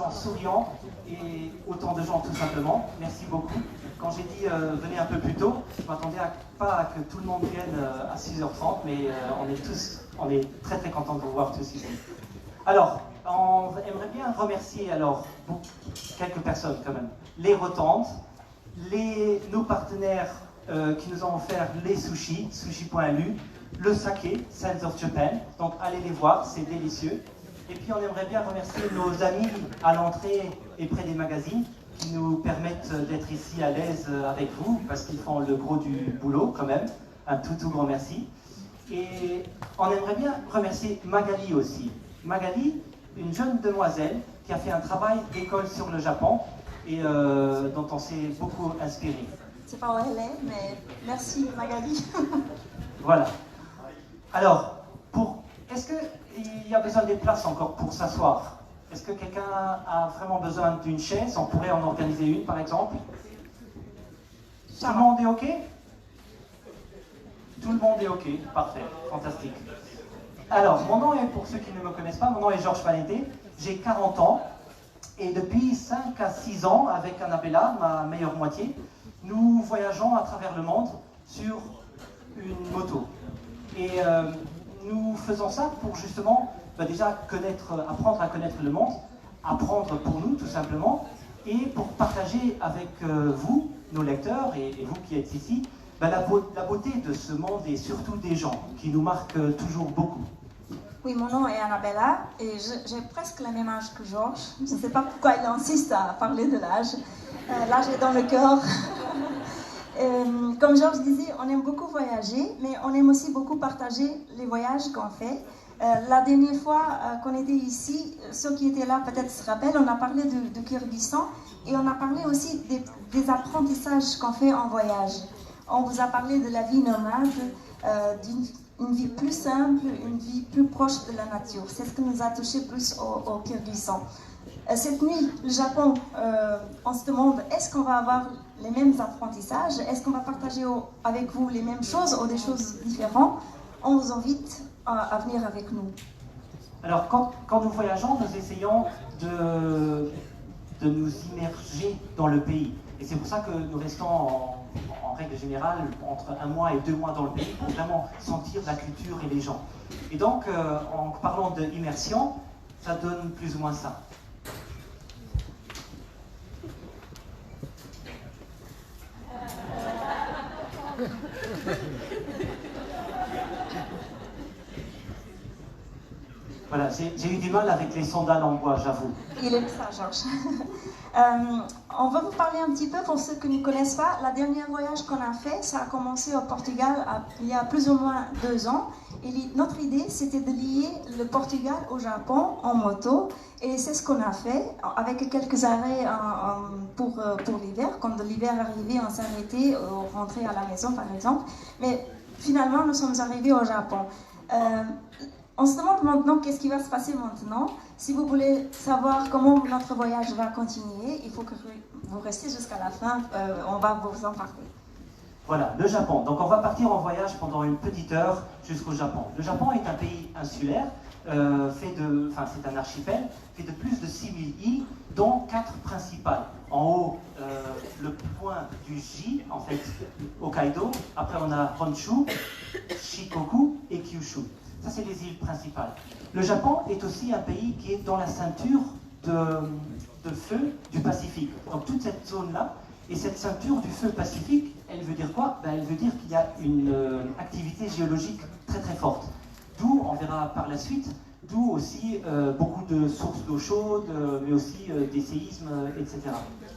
gens souriants et autant de gens tout simplement. Merci beaucoup. Quand j'ai dit venez un peu plus tôt, je m'attendais pas à que tout le monde vienne à 6h30, mais on est très très contents de vous voir tous ici. Alors, on aimerait bien remercier quelques personnes quand même. Les Rotandes, nos partenaires qui nous ont offert les sushis, sushi.lu, le saké, Sands of Japan, donc allez les voir, c'est délicieux. Et puis on aimerait bien remercier nos amis à l'entrée et près des magazines qui nous permettent d'être ici à l'aise avec vous, parce qu'ils font le gros du boulot quand même. Un tout grand merci. Et on aimerait bien remercier Magali aussi. Magali, une jeune demoiselle qui a fait un travail d'école sur le Japon et dont on s'est beaucoup inspiré. C'est pas où elle est, mais merci Magali. Voilà. Alors, est-ce qu'il y a besoin des places encore pour s'asseoir? Est-ce que quelqu'un a vraiment besoin d'une chaise? On pourrait en organiser une, par exemple. Tout le monde est OK? Tout le monde est OK. Parfait. Fantastique. Alors, mon nom est, pour ceux qui ne me connaissent pas, mon nom est Georges Paneté. J'ai 40 ans. Et depuis 5 à 6 ans, avec Annabella, ma meilleure moitié, nous voyageons à travers le monde sur une moto. Et nous faisons ça pour justement déjà apprendre à connaître le monde, apprendre pour nous tout simplement, et pour partager avec vous, nos lecteurs, et vous qui êtes ici, la beauté de ce monde et surtout des gens qui nous marquent toujours beaucoup. Oui, mon nom est Annabella et j'ai presque le même âge que Georges. Je ne sais pas pourquoi il insiste à parler de l'âge. L'âge est dans le cœur. Comme Georges disait, on aime beaucoup voyager, mais on aime aussi beaucoup partager les voyages qu'on fait. La dernière fois qu'on était ici, ceux qui étaient là peut-être se rappellent, on a parlé de Kyrgyzstan et on a parlé aussi des apprentissages qu'on fait en voyage. On vous a parlé de la vie nomade, d'une vie plus simple, une vie plus proche de la nature. C'est ce qui nous a touché plus au Kyrgyzstan. Cette nuit, le Japon, on se demande, est-ce qu'on va avoir les mêmes apprentissages? Est-ce qu'on va partager avec vous les mêmes choses ou des choses différentes? On vous invite à venir avec nous. Alors, quand nous voyageons, nous essayons de nous immerger dans le pays. Et c'est pour ça que nous restons en règle générale entre 1 mois et 2 mois dans le pays pour vraiment sentir la culture et les gens. Et donc, en parlant d'immersion, ça donne plus ou moins ça. Voilà, j'ai eu du mal avec les sandales en bois, j'avoue. Il aime ça, Georges. On va vous parler un petit peu, pour ceux qui ne connaissent pas, la dernière voyage qu'on a fait, ça a commencé au Portugal il y a plus ou moins 2 ans. Et notre idée, c'était de lier le Portugal au Japon en moto. Et c'est ce qu'on a fait, avec quelques arrêts pour l'hiver. Quand l'hiver arrivait, on s'arrêtait, on rentrait à la maison, par exemple. Mais finalement, nous sommes arrivés au Japon. On se demande maintenant qu'est-ce qui va se passer maintenant. Si vous voulez savoir comment notre voyage va continuer, il faut que vous restiez jusqu'à la fin, on va vous en parler. Voilà, le Japon. Donc on va partir en voyage pendant une petite heure jusqu'au Japon. Le Japon est un pays insulaire, c'est un archipel, fait de plus de 6000 îles, dont 4 principales. En haut, le point du J, en fait, Hokkaido. Après on a Honshu, Shikoku et Kyushu. Ça, c'est les îles principales. Le Japon est aussi un pays qui est dans la ceinture de feu du Pacifique. Donc toute cette zone-là, et cette ceinture du feu Pacifique, elle veut dire quoi? Elle veut dire qu'il y a une activité géologique très très forte. D'où, on verra par la suite, d'où aussi beaucoup de sources d'eau chaude, mais aussi des séismes, etc.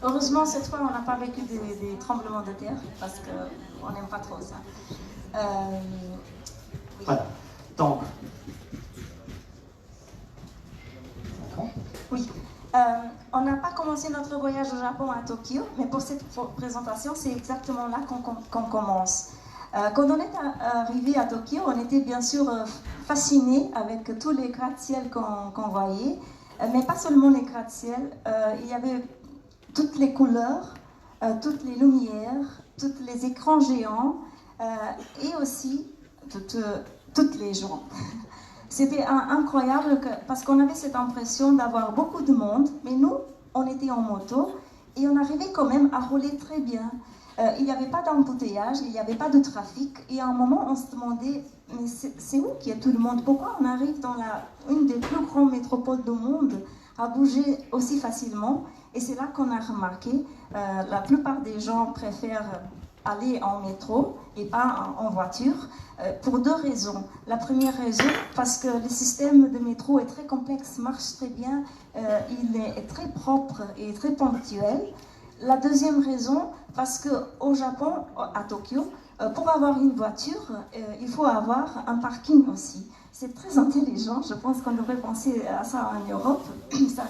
Heureusement, cette fois, on n'a pas vécu des tremblements de terre, parce qu'on n'aime pas trop ça. Oui. Voilà. Donc, oui. On n'a pas commencé notre voyage au Japon à Tokyo, mais pour cette présentation, c'est exactement là qu'on commence. Quand on est arrivé à Tokyo, on était bien sûr fascinés avec tous les gratte-ciel qu'on voyait, mais pas seulement les gratte-ciel, il y avait toutes les couleurs, toutes les lumières, tous les écrans géants, et aussi toutes les gens. C'était incroyable parce qu'on avait cette impression d'avoir beaucoup de monde, mais nous, on était en moto et on arrivait quand même à rouler très bien. Il n'y avait pas d'embouteillage, il n'y avait pas de trafic. Et à un moment, on se demandait, mais c'est où qu'il y a tout le monde? Pourquoi on arrive dans une des plus grandes métropoles du monde à bouger aussi facilement? Et c'est là qu'on a remarqué, la plupart des gens préfèrent aller en métro et pas en voiture, pour deux raisons. La première raison, parce que le système de métro est très complexe, marche très bien, il est très propre et très ponctuel. La deuxième raison, parce qu'au Japon, à Tokyo, pour avoir une voiture, il faut avoir un parking aussi. C'est très intelligent, je pense qu'on devrait penser à ça en Europe. Ça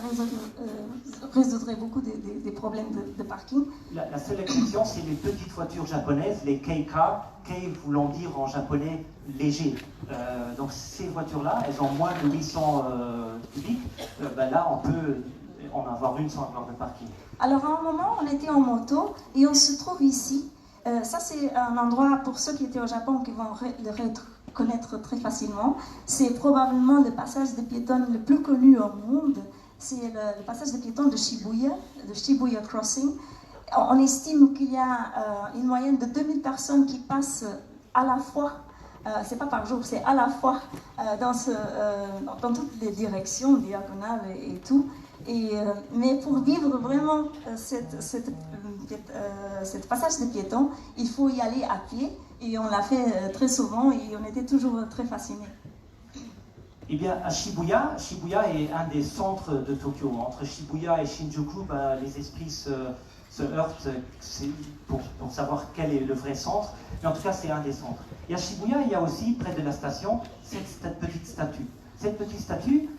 résoudrait beaucoup des problèmes de parking. La seule exception, c'est les petites voitures japonaises, les kei-car, kei voulant dire en japonais léger. Donc ces voitures-là, elles ont moins de 800 cubiques. Là, on peut en avoir une sans avoir de parking. Alors à un moment, on était en moto et on se trouve ici. Ça, c'est un endroit, pour ceux qui étaient au Japon, qui vont le reconnaître très facilement. C'est probablement le passage de piétonnes le plus connu au monde. C'est le passage de piétonnes de Shibuya Crossing. On estime qu'il y a une moyenne de 2000 personnes qui passent à la fois. C'est pas par jour, c'est à la fois dans toutes les directions, diagonales et tout. Mais pour vivre vraiment cette passage de piétons, il faut y aller à pied. Et on l'a fait très souvent et on était toujours très fascinés. Eh bien, à Shibuya est un des centres de Tokyo. Entre Shibuya et Shinjuku, les esprits se heurtent pour savoir quel est le vrai centre. Mais en tout cas, c'est un des centres. Et à Shibuya, il y a aussi, près de la station, cette petite statue. Cette petite statue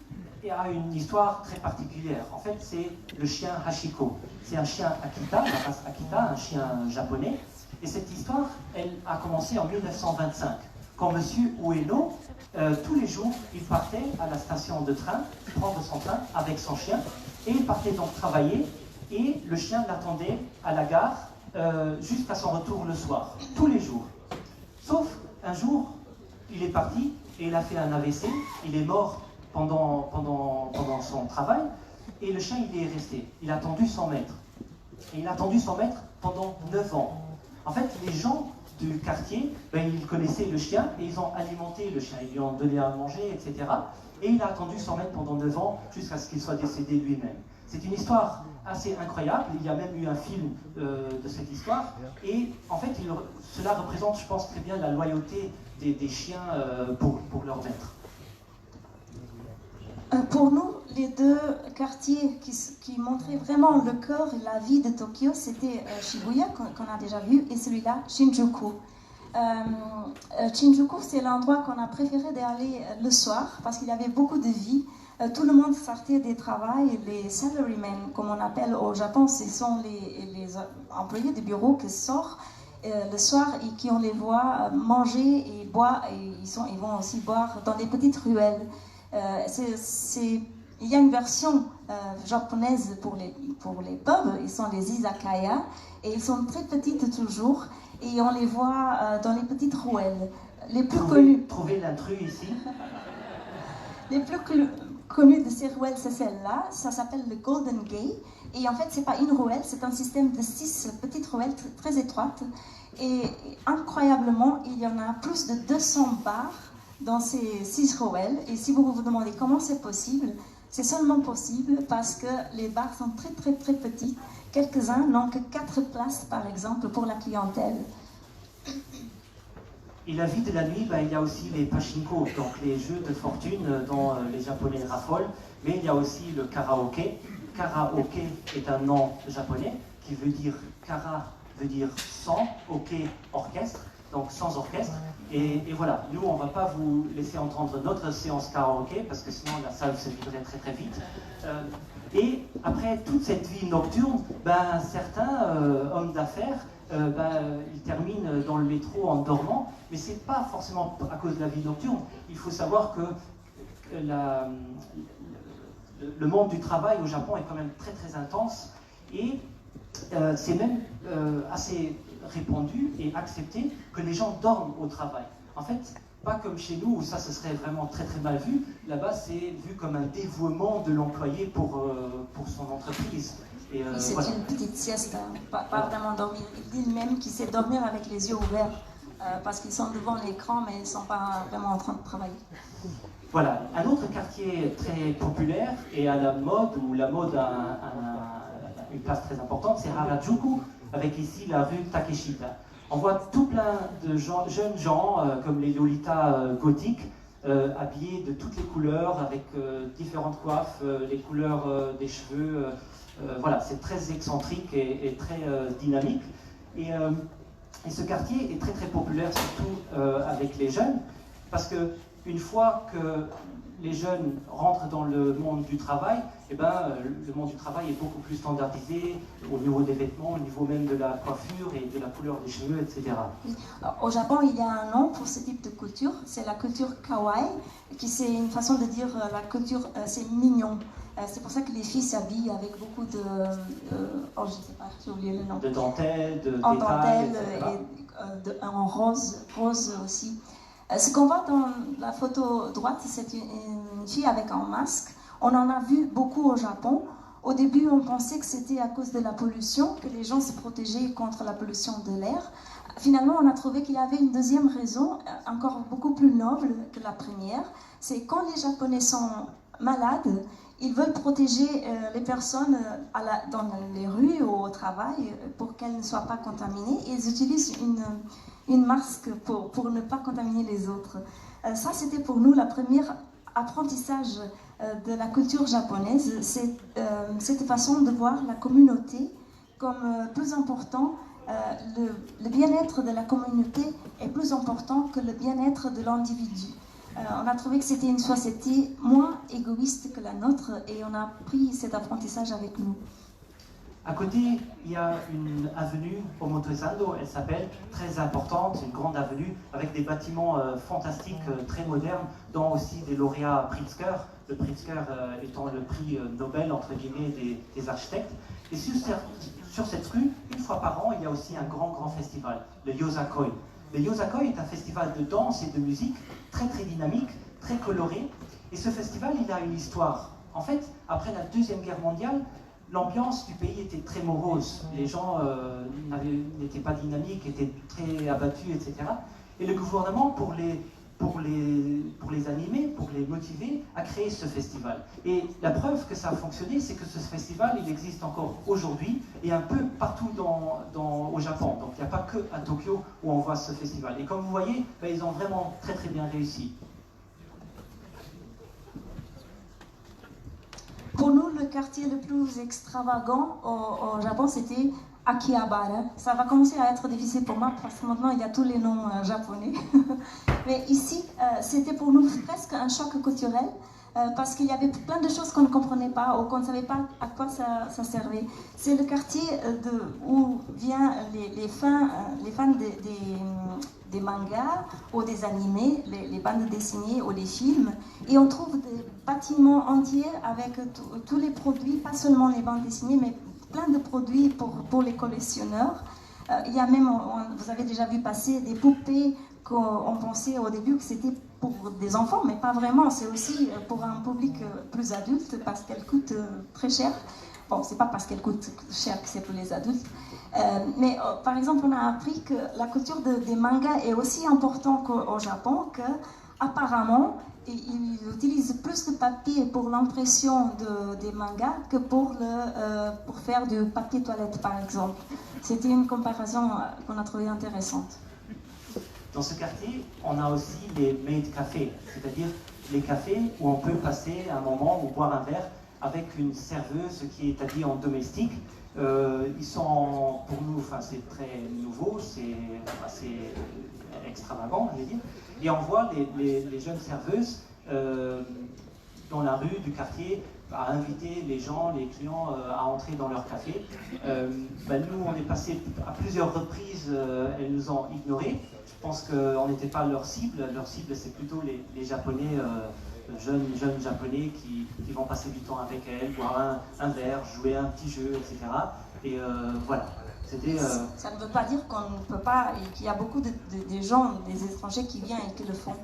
a une histoire très particulière. En fait, c'est le chien Hachiko. C'est un chien Akita, la race Akita, un chien japonais. Et cette histoire, elle a commencé en 1925, quand M. Ueno, tous les jours, il partait à la station de train, prendre son train avec son chien, et il partait donc travailler, et le chien l'attendait à la gare jusqu'à son retour le soir, tous les jours. Sauf un jour, il est parti et il a fait un AVC, il est mort pendant son travail, et le chien, il est resté. Il a attendu 100 mètres. Et il a attendu 100 mètres pendant 9 ans. En fait, les gens du quartier, ils connaissaient le chien et ils ont alimenté le chien. Ils lui ont donné à manger, etc. Et il a attendu 100 mètres pendant 9 ans jusqu'à ce qu'il soit décédé lui-même. C'est une histoire assez incroyable. Il y a même eu un film de cette histoire. Et en fait, cela représente, je pense, très bien la loyauté des chiens pour leur maître. Pour nous, les deux quartiers qui montraient vraiment le cœur et la vie de Tokyo, c'était Shibuya, qu'on a déjà vu, et celui-là, Shinjuku. Shinjuku, c'est l'endroit qu'on a préféré d'aller le soir, parce qu'il y avait beaucoup de vie. Tout le monde sortait des travails, les salarymen, comme on appelle au Japon, ce sont les employés de bureau qui sortent le soir et qui on les voit manger et boire, et ils vont aussi boire dans des petites ruelles. Il y a une version japonaise pour les pubs, ils sont les izakaya, et ils sont très petites toujours, et on les voit dans les petites ruelles. Les plus connues. Trouvez l'intrus ici. Les plus connues de ces ruelles, c'est celle-là, ça s'appelle le Golden Gate, et en fait, c'est pas une ruelle, c'est un système de 6 petites ruelles très étroites, et incroyablement, il y en a plus de 200 bars dans ces 6 ruelles. Et si vous vous demandez comment c'est possible, c'est seulement possible parce que les bars sont très très très petits. Quelques-uns n'ont que 4 places par exemple pour la clientèle. Et la vie de la nuit, il y a aussi les pachinko, donc les jeux de fortune dont les Japonais raffolent, mais il y a aussi le karaoké. Karaoké est un nom japonais qui veut dire kara veut dire sans, ok orchestre. Donc sans orchestre. Et voilà, nous, on ne va pas vous laisser entendre notre séance karaoké, parce que sinon la salle se viderait très très vite. Et après toute cette vie nocturne, certains hommes d'affaires, ils terminent dans le métro en dormant, mais ce n'est pas forcément à cause de la vie nocturne. Il faut savoir que le monde du travail au Japon est quand même très très intense, et c'est même assez répandu et accepté que les gens dorment au travail. En fait, pas comme chez nous où ça ce serait vraiment très très mal vu. Là-bas, c'est vu comme un dévouement de l'employé pour son entreprise. Et c'est voilà. Une petite sieste, hein, pas vraiment dormir. Il dit même qu'il sait dormir avec les yeux ouverts parce qu'ils sont devant l'écran mais ils ne sont pas vraiment en train de travailler. Voilà, un autre quartier très populaire et à la mode, où la mode a une place très importante, c'est Harajuku, avec ici la rue Takeshita. On voit tout plein de jeunes gens, comme les Lolita gothiques, habillés de toutes les couleurs, avec différentes coiffes, les couleurs des cheveux. Voilà, c'est très excentrique et très dynamique. Et ce quartier est très très populaire, surtout avec les jeunes, parce que une fois que les jeunes rentrent dans le monde du travail, eh ben, le monde du travail est beaucoup plus standardisé au niveau des vêtements, au niveau même de la coiffure et de la couleur des cheveux, etc. Au Japon, il y a un nom pour ce type de couture, c'est la couture kawaii, qui c'est une façon de dire la couture, c'est mignon. C'est pour ça que les filles s'habillent avec beaucoup de oh, je sais pas, j'ai oublié le nom. De dentelle, de en détails, dentelle et en rose aussi. Ce qu'on voit dans la photo droite, c'est une fille avec un masque. On en a vu beaucoup au Japon. Au début, on pensait que c'était à cause de la pollution, que les gens se protégeaient contre la pollution de l'air. Finalement, on a trouvé qu'il y avait une deuxième raison, encore beaucoup plus noble que la première. C'est quand les Japonais sont malades, ils veulent protéger les personnes dans les rues ou au travail pour qu'elles ne soient pas contaminées. Et ils utilisent une masque pour ne pas contaminer les autres. Ça, c'était pour nous la première apprentissage de la culture japonaise. C'est cette façon de voir la communauté comme plus important. Le bien-être de la communauté est plus important que le bien-être de l'individu. On a trouvé que c'était une société moins égoïste que la nôtre et on a pris cet apprentissage avec nous. À côté, il y a une avenue Omotesando, elle s'appelle, très importante, une grande avenue avec des bâtiments fantastiques, très modernes, dont aussi des lauréats Pritzker, le Pritzker étant le prix Nobel entre guillemets des architectes. Et sur cette rue, une fois par an, il y a aussi un grand festival, le Yosakoi. Le Yosakoi est un festival de danse et de musique très très dynamique, très coloré. Et ce festival, il a une histoire. En fait, après la Deuxième Guerre mondiale, l'ambiance du pays était très morose. Les gens n'étaient pas dynamiques, étaient très abattus, etc. Et le gouvernement, pour les animer, pour les motiver, a créé ce festival. Et la preuve que ça a fonctionné, c'est que ce festival, il existe encore aujourd'hui et un peu partout au Japon. Donc il n'y a pas que à Tokyo où on voit ce festival. Et comme vous voyez, ils ont vraiment très très bien réussi. Pour nous, le quartier le plus extravagant au Japon, c'était Akihabara. Ça va commencer à être difficile pour moi parce que maintenant il y a tous les noms japonais. Mais ici, c'était pour nous presque un choc culturel parce qu'il y avait plein de choses qu'on ne comprenait pas ou qu'on ne savait pas à quoi ça servait. C'est le quartier où viennent les fans des mangas ou des animés, les bandes dessinées ou les films. Et on trouve des bâtiments entiers avec tous les produits, pas seulement les bandes dessinées, mais plein de produits pour les collectionneurs. Il y a même, vous avez déjà vu passer des poupées qu'on pensait au début que c'était pour des enfants, mais pas vraiment. C'est aussi pour un public plus adulte parce qu'elles coûtent très cher. Bon, c'est pas parce qu'elles coûtent cher que c'est pour les adultes. Mais par exemple, on a appris que la culture des mangas est aussi importante qu'au Japon, qu'apparemment, ils utilisent plus de papier pour l'impression des mangas que pour faire du papier toilette, par exemple. C'était une comparaison qu'on a trouvée intéressante. Dans ce quartier, on a aussi les maid cafés, c'est-à-dire les cafés où on peut passer un moment ou boire un verre avec une serveuse qui est habillée en domestique. Ils sont, pour nous, c'est très nouveau, c'est extravagant, je vais dire. Et on voit les jeunes serveuses dans la rue du quartier à inviter les gens, les clients à entrer dans leur café. Nous, on est passé à plusieurs reprises, elles nous ont ignorés. Je pense qu'on n'était pas leur cible. Leur cible, c'est plutôt les Japonais jeunes japonais qui vont passer du temps avec elle, boire un verre, jouer à un petit jeu, etc. Et voilà. Ça ne veut pas dire qu'on ne peut pas, et qu'il y a beaucoup de gens, des étrangers qui viennent et qui le font.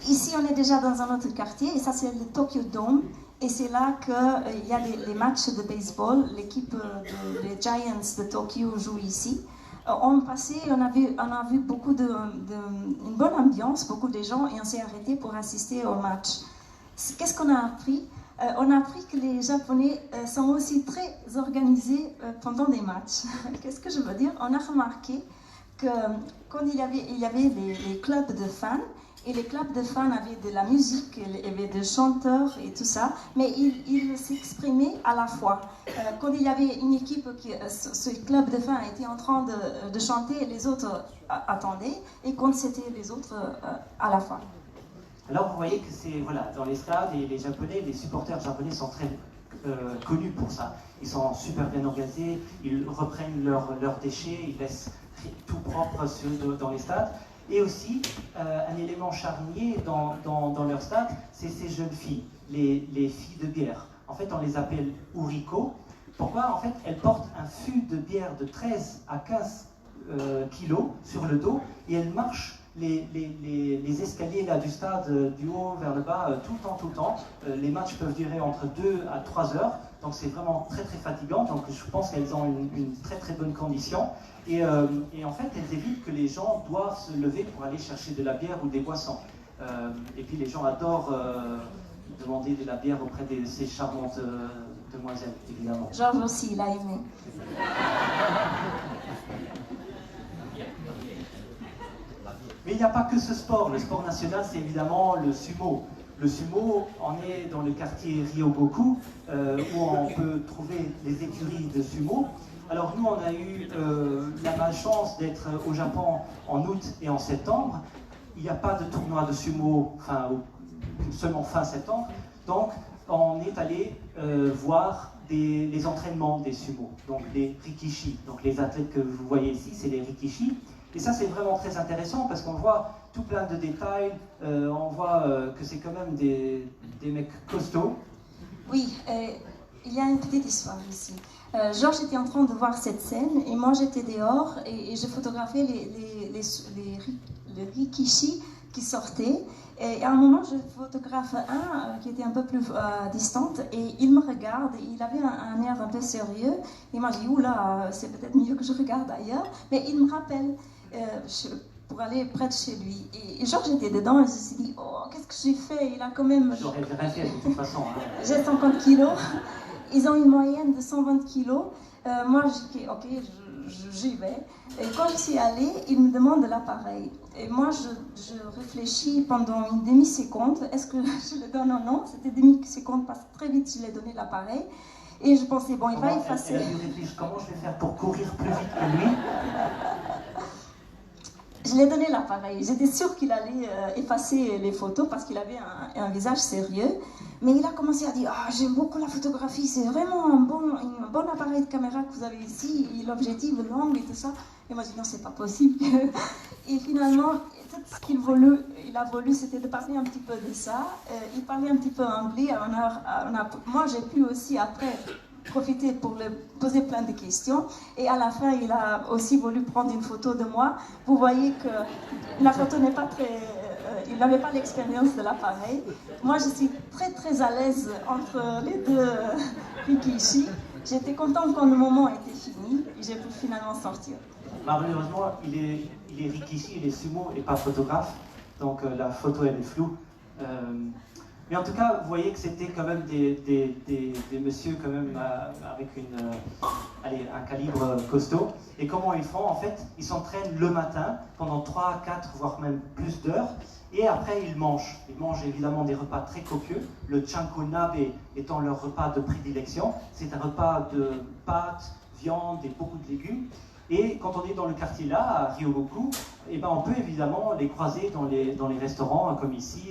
Ici, on est déjà dans un autre quartier, et ça c'est le Tokyo Dome, et c'est là qu'il y a les matchs de baseball. L'équipe des Giants de Tokyo joue ici. On a vu une bonne ambiance, beaucoup de gens, et on s'est arrêté pour assister au match. Qu'est-ce qu'on a appris? On a appris que les Japonais sont aussi très organisés pendant des matchs. Qu'est-ce que je veux dire? On a remarqué que quand il y avait les clubs de fans, et les clubs de fans avaient de la musique, il y avait des chanteurs et tout ça, mais ils s'exprimaient à la fois. Quand il y avait une équipe, ce club de fans était en train de chanter, les autres attendaient, et quand c'était les autres à la fin. Alors vous voyez que c'est, voilà, dans les stades, et les Japonais, les supporters japonais sont très connus pour ça. Ils sont super bien organisés, ils reprennent leurs déchets, ils laissent tout propre dans les stades. Et aussi, un élément charnier dans leur stade, c'est ces jeunes filles, les filles de bière. En fait, on les appelle Uriko. Pourquoi? En fait, elles portent un fût de bière de 13 à 15 kilos sur le dos, et elles marchent les escaliers là, du stade, du haut vers le bas, tout le temps. Les matchs peuvent durer entre 2 à 3 heures, donc c'est vraiment très fatigant. Donc je pense qu'elles ont une très bonne condition. Et en fait, elles évitent que les gens doivent se lever pour aller chercher de la bière ou des boissons. Et puis les gens adorent demander de la bière auprès de ces charmantes demoiselles, évidemment. Georges aussi, il a aimé. Mais il n'y a pas que ce sport. Le sport national, c'est évidemment le sumo. Le sumo, on est dans le quartier Ryogoku, où on peut trouver les écuries de sumo. Alors nous, on a eu la malchance d'être au Japon en août et en septembre. Il n'y a pas de tournoi de sumo seulement fin septembre. Donc, on est allé voir les entraînements des sumo, donc les rikishi. Donc les athlètes que vous voyez ici, c'est les rikishi. Et ça, c'est vraiment très intéressant parce qu'on voit tout plein de détails. On voit que c'est quand même des mecs costauds. Oui, il y a une petite histoire ici. Georges était en train de voir cette scène et moi j'étais dehors et je photographiais les rikishi qui sortaient. Et à un moment, je photographe un qui était un peu plus distante et il me regarde et il avait un air un peu sérieux. Et moi, je dis, oula, c'est peut-être mieux que je regarde ailleurs. Mais il me rappelle pour aller près de chez lui. Et Georges était dedans et je me suis dit, oh, qu'est-ce que j'ai fait? Il a quand même... J'aurais rien fait de toute façon. Hein. J'ai 50 kilos. Ils ont une moyenne de 120 kilos. Moi, je dis, ok, j'y vais. Et quand je suis allée, ils me demandent l'appareil. Et moi, je réfléchis pendant une demi-seconde. Est-ce que je le donne ou non? C'était demi-seconde parce que très vite, je l'ai donné l'appareil. Et je pensais, bon, il va effacer. Comment je vais faire pour courir plus vite que lui? Je lui ai donné l'appareil. J'étais sûre qu'il allait effacer les photos parce qu'il avait un visage sérieux. Mais il a commencé à dire, ah, j'aime beaucoup la photographie, c'est vraiment un bon appareil de caméra que vous avez ici, l'objectif, l'angle et tout ça. Et moi, je dis, non, c'est pas possible. Et finalement, tout ce il a voulu, c'était de parler un petit peu de ça. Il parlait un petit peu anglais. Moi, j'ai pu aussi, après, profiter pour le poser plein de questions. Et à la fin, il a aussi voulu prendre une photo de moi. Vous voyez que la photo n'est pas très... il n'avait pas l'expérience de l'appareil. Moi, je suis très à l'aise entre les deux rikishi. J'étais contente quand le moment était fini et j'ai pu finalement sortir. Malheureusement, il est rikishi, il est sumo et pas photographe. Donc la photo, elle est floue. Mais en tout cas, vous voyez que c'était quand même des messieurs quand même avec un calibre costaud. Et comment ils font? En fait, ils s'entraînent le matin pendant 3, 4, voire même plus d'heures. Et après, ils mangent. Ils mangent évidemment des repas très copieux. Le chanko nabe étant leur repas de prédilection. C'est un repas de pâtes, viande et beaucoup de légumes. Et quand on est dans le quartier là, à Ryogoku, eh ben on peut évidemment les croiser dans les restaurants comme ici.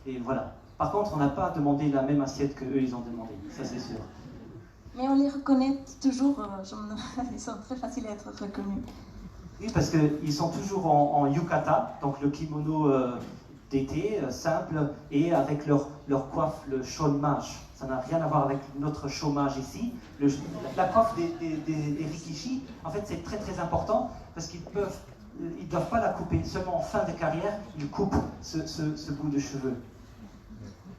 Et voilà. Par contre, on n'a pas demandé la même assiette qu'eux, ils ont demandé, ça c'est sûr. Mais on les reconnaît toujours, ils sont très faciles à être reconnus. Oui, parce qu'ils sont toujours en yukata, donc le kimono d'été, simple, et avec leur leur coiffe le chômage. Ça n'a rien à voir avec notre chômage ici. La coiffe des rikishi, en fait, c'est très très important parce qu'ils ne doivent pas la couper. Seulement en fin de carrière, ils coupent ce bout de cheveux.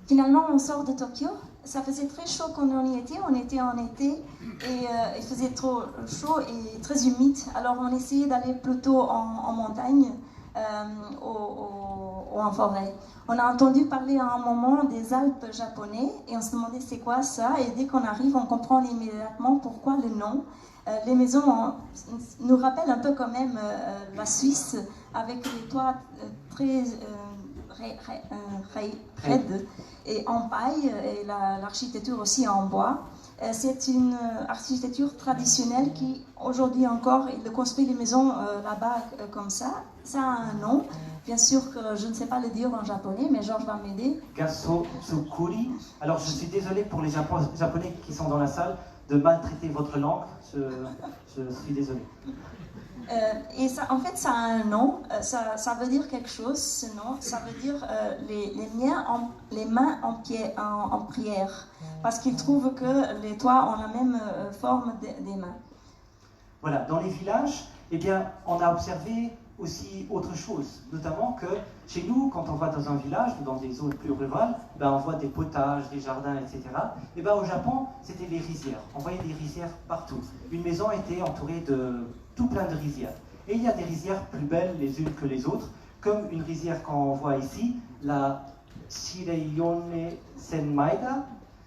Finalement, on sort de Tokyo. Ça faisait très chaud quand on y était. On était en été et il faisait trop chaud et très humide. Alors on essayait d'aller plutôt en montagne ou en forêt. On a entendu parler à un moment des Alpes japonais et on se demandait c'est quoi ça. Et dès qu'on arrive, on comprend immédiatement pourquoi le nom. Les maisons nous rappellent un peu quand même la Suisse avec les toits très raides et en paille et l'architecture aussi en bois. C'est une architecture traditionnelle qui, aujourd'hui encore, il construit les maisons là-bas comme ça. Ça a un nom. Bien sûr que je ne sais pas le dire en japonais, mais Georges va m'aider. Gasso Tsukuri. Alors, je suis désolé pour les Japonais qui sont dans la salle de maltraiter votre langue. Je suis désolé. Et ça, en fait, ça a un nom, ça veut dire quelque chose, ce nom, ça veut dire les mains en prière, parce qu'ils trouvent que les toits ont la même forme des mains. Voilà, dans les villages, eh bien, on a observé aussi autre chose, notamment que chez nous, quand on va dans un village ou dans des zones plus rurales, ben, on voit des potages, des jardins, etc. Et ben, au Japon, c'était les rizières. On voyait des rizières partout. Une maison était entourée de tout plein de rizières. Et il y a des rizières plus belles les unes que les autres, comme une rizière qu'on voit ici, la Shireyone Senmaida.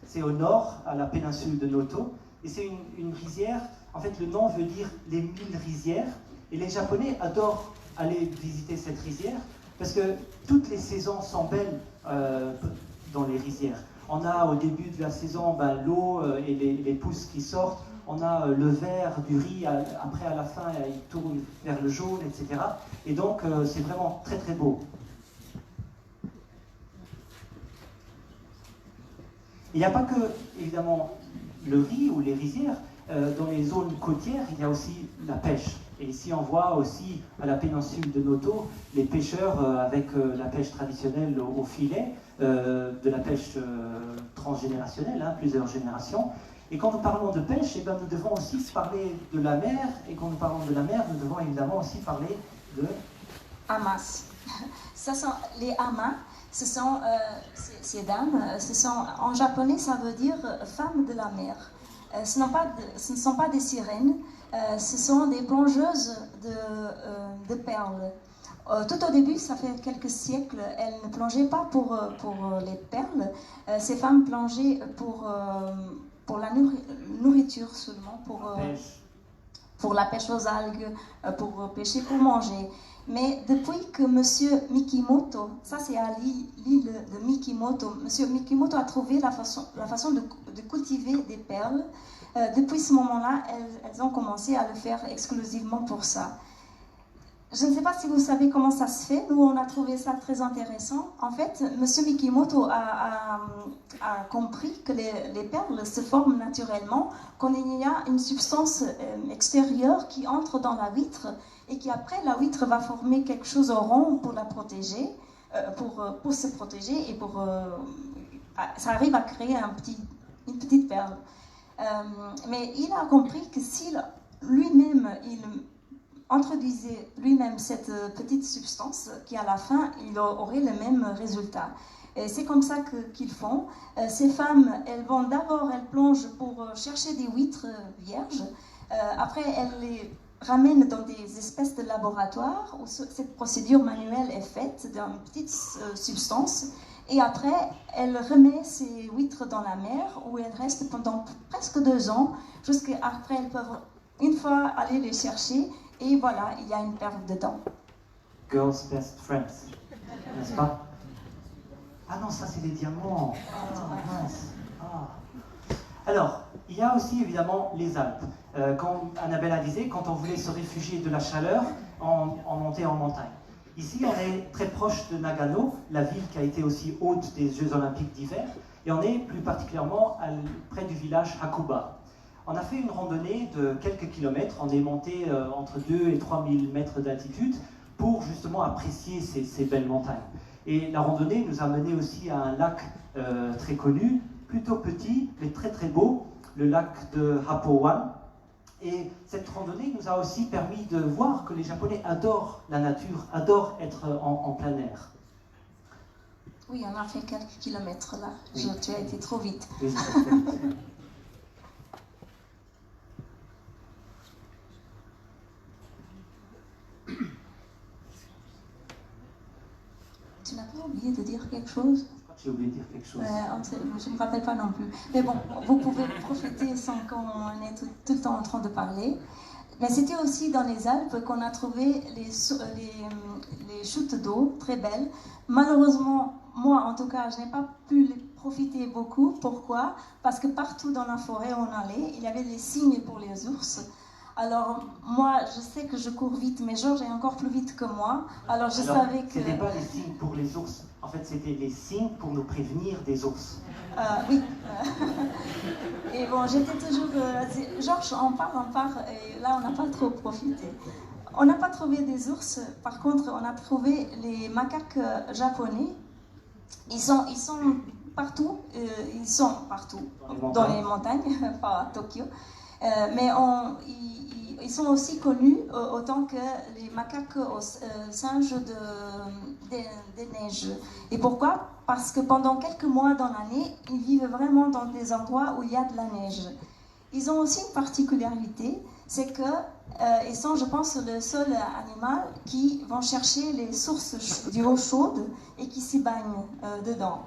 C'est au nord, à la péninsule de Noto. Et c'est une rizière, en fait, le nom veut dire les 1000 rizières. Et les Japonais adorent aller visiter cette rizière parce que toutes les saisons sont belles dans les rizières. On a au début de la saison l'eau et les pousses qui sortent. On a le vert du riz, après à la fin il tourne vers le jaune, etc. Et donc c'est vraiment très très beau. Il n'y a pas que, évidemment, le riz ou les rizières. Dans les zones côtières, il y a aussi la pêche. Et ici, on voit aussi à la péninsule de Noto les pêcheurs avec la pêche traditionnelle au filet, de la pêche transgénérationnelle, hein, plusieurs générations. Et quand nous parlons de pêche, eh ben, nous devons aussi parler de la mer. Et quand nous parlons de la mer, nous devons évidemment aussi parler de... Hamas. Ça sont les hamas. Ce sont ces dames. En japonais, ça veut dire femmes de la mer. Ce ne sont pas des sirènes. Ce sont des plongeuses de perles. Tout au début, ça fait quelques siècles, elles ne plongeaient pas pour les perles. Ces femmes plongeaient pour la nourriture seulement, pour la pêche aux algues, pour pêcher pour manger. Mais depuis que M. Mikimoto, ça c'est à l'île de Mikimoto, M. Mikimoto a trouvé la façon de cultiver des perles. Depuis ce moment-là, elles ont commencé à le faire exclusivement pour ça. Je ne sais pas si vous savez comment ça se fait. Nous, on a trouvé ça très intéressant. En fait, M. Mikimoto a compris que les perles se forment naturellement quand il y a une substance extérieure qui entre dans la huître et qui après, la huître va former quelque chose au rond pour la protéger, pour se protéger et ça arrive à créer une petite perle. Mais il a compris que si lui-même, il introduisait lui-même cette petite substance, qui à la fin, il aurait le même résultat. Et c'est comme ça qu'ils font. Ces femmes, elles plongent pour chercher des huîtres vierges. Après, elles les ramènent dans des espèces de laboratoires où cette procédure manuelle est faite d'une petite substance. Et après, elle remet ces huîtres dans la mer où elles restent pendant presque 2 ans, jusqu'à après elles peuvent une fois aller les chercher et voilà, il y a une perle dedans. Girls best friends, n'est-ce pas? Ah non, ça c'est des diamants. Ah, mince. Ah. Alors, il y a aussi évidemment les Alpes. Comme Annabella disait, quand on voulait se réfugier de la chaleur, on montait en montagne. Ici, on est très proche de Nagano, la ville qui a été aussi hôte des Jeux Olympiques d'hiver, et on est plus particulièrement près du village Hakuba. On a fait une randonnée de quelques kilomètres, on est monté entre 2 et 3 000 mètres d'altitude pour justement apprécier ces belles montagnes. Et la randonnée nous a mené aussi à un lac très connu, plutôt petit, mais très très beau, le lac de Hapowan. Et cette randonnée nous a aussi permis de voir que les Japonais adorent la nature, adorent être en plein air. Oui, on a fait quelques kilomètres là. Oui. Tu as été trop vite. Oui, Tu n'as pas oublié de dire quelque chose? j'ai oublié de dire quelque chose. Je ne me rappelle pas non plus. Mais bon, vous pouvez profiter sans qu'on est tout le temps en train de parler. Mais c'était aussi dans les Alpes qu'on a trouvé les chutes d'eau très belles. Malheureusement, moi en tout cas, je n'ai pas pu les profiter beaucoup. Pourquoi? Parce que partout dans la forêt où on allait, il y avait des signes pour les ours. Alors moi, je sais que je cours vite, mais Georges est encore plus vite que moi. Alors je savais que... Ce n'était pas les signes pour les ours. En fait, c'était les signes pour nous prévenir des ours. Oui. Et bon, j'étais toujours... Georges, on part, et là, on n'a pas trop profité. On n'a pas trouvé des ours, par contre, on a trouvé les macaques japonais. Ils sont partout, dans les montagnes, pas à Tokyo. Mais ils sont aussi connus autant que les macaques singes des neiges. Et pourquoi? Parce que pendant quelques mois dans l'année, ils vivent vraiment dans des endroits où il y a de la neige. Ils ont aussi une particularité, c'est qu'ils sont, je pense, le seul animal qui vont chercher les sources d'eau chaude et qui s'y baignent dedans.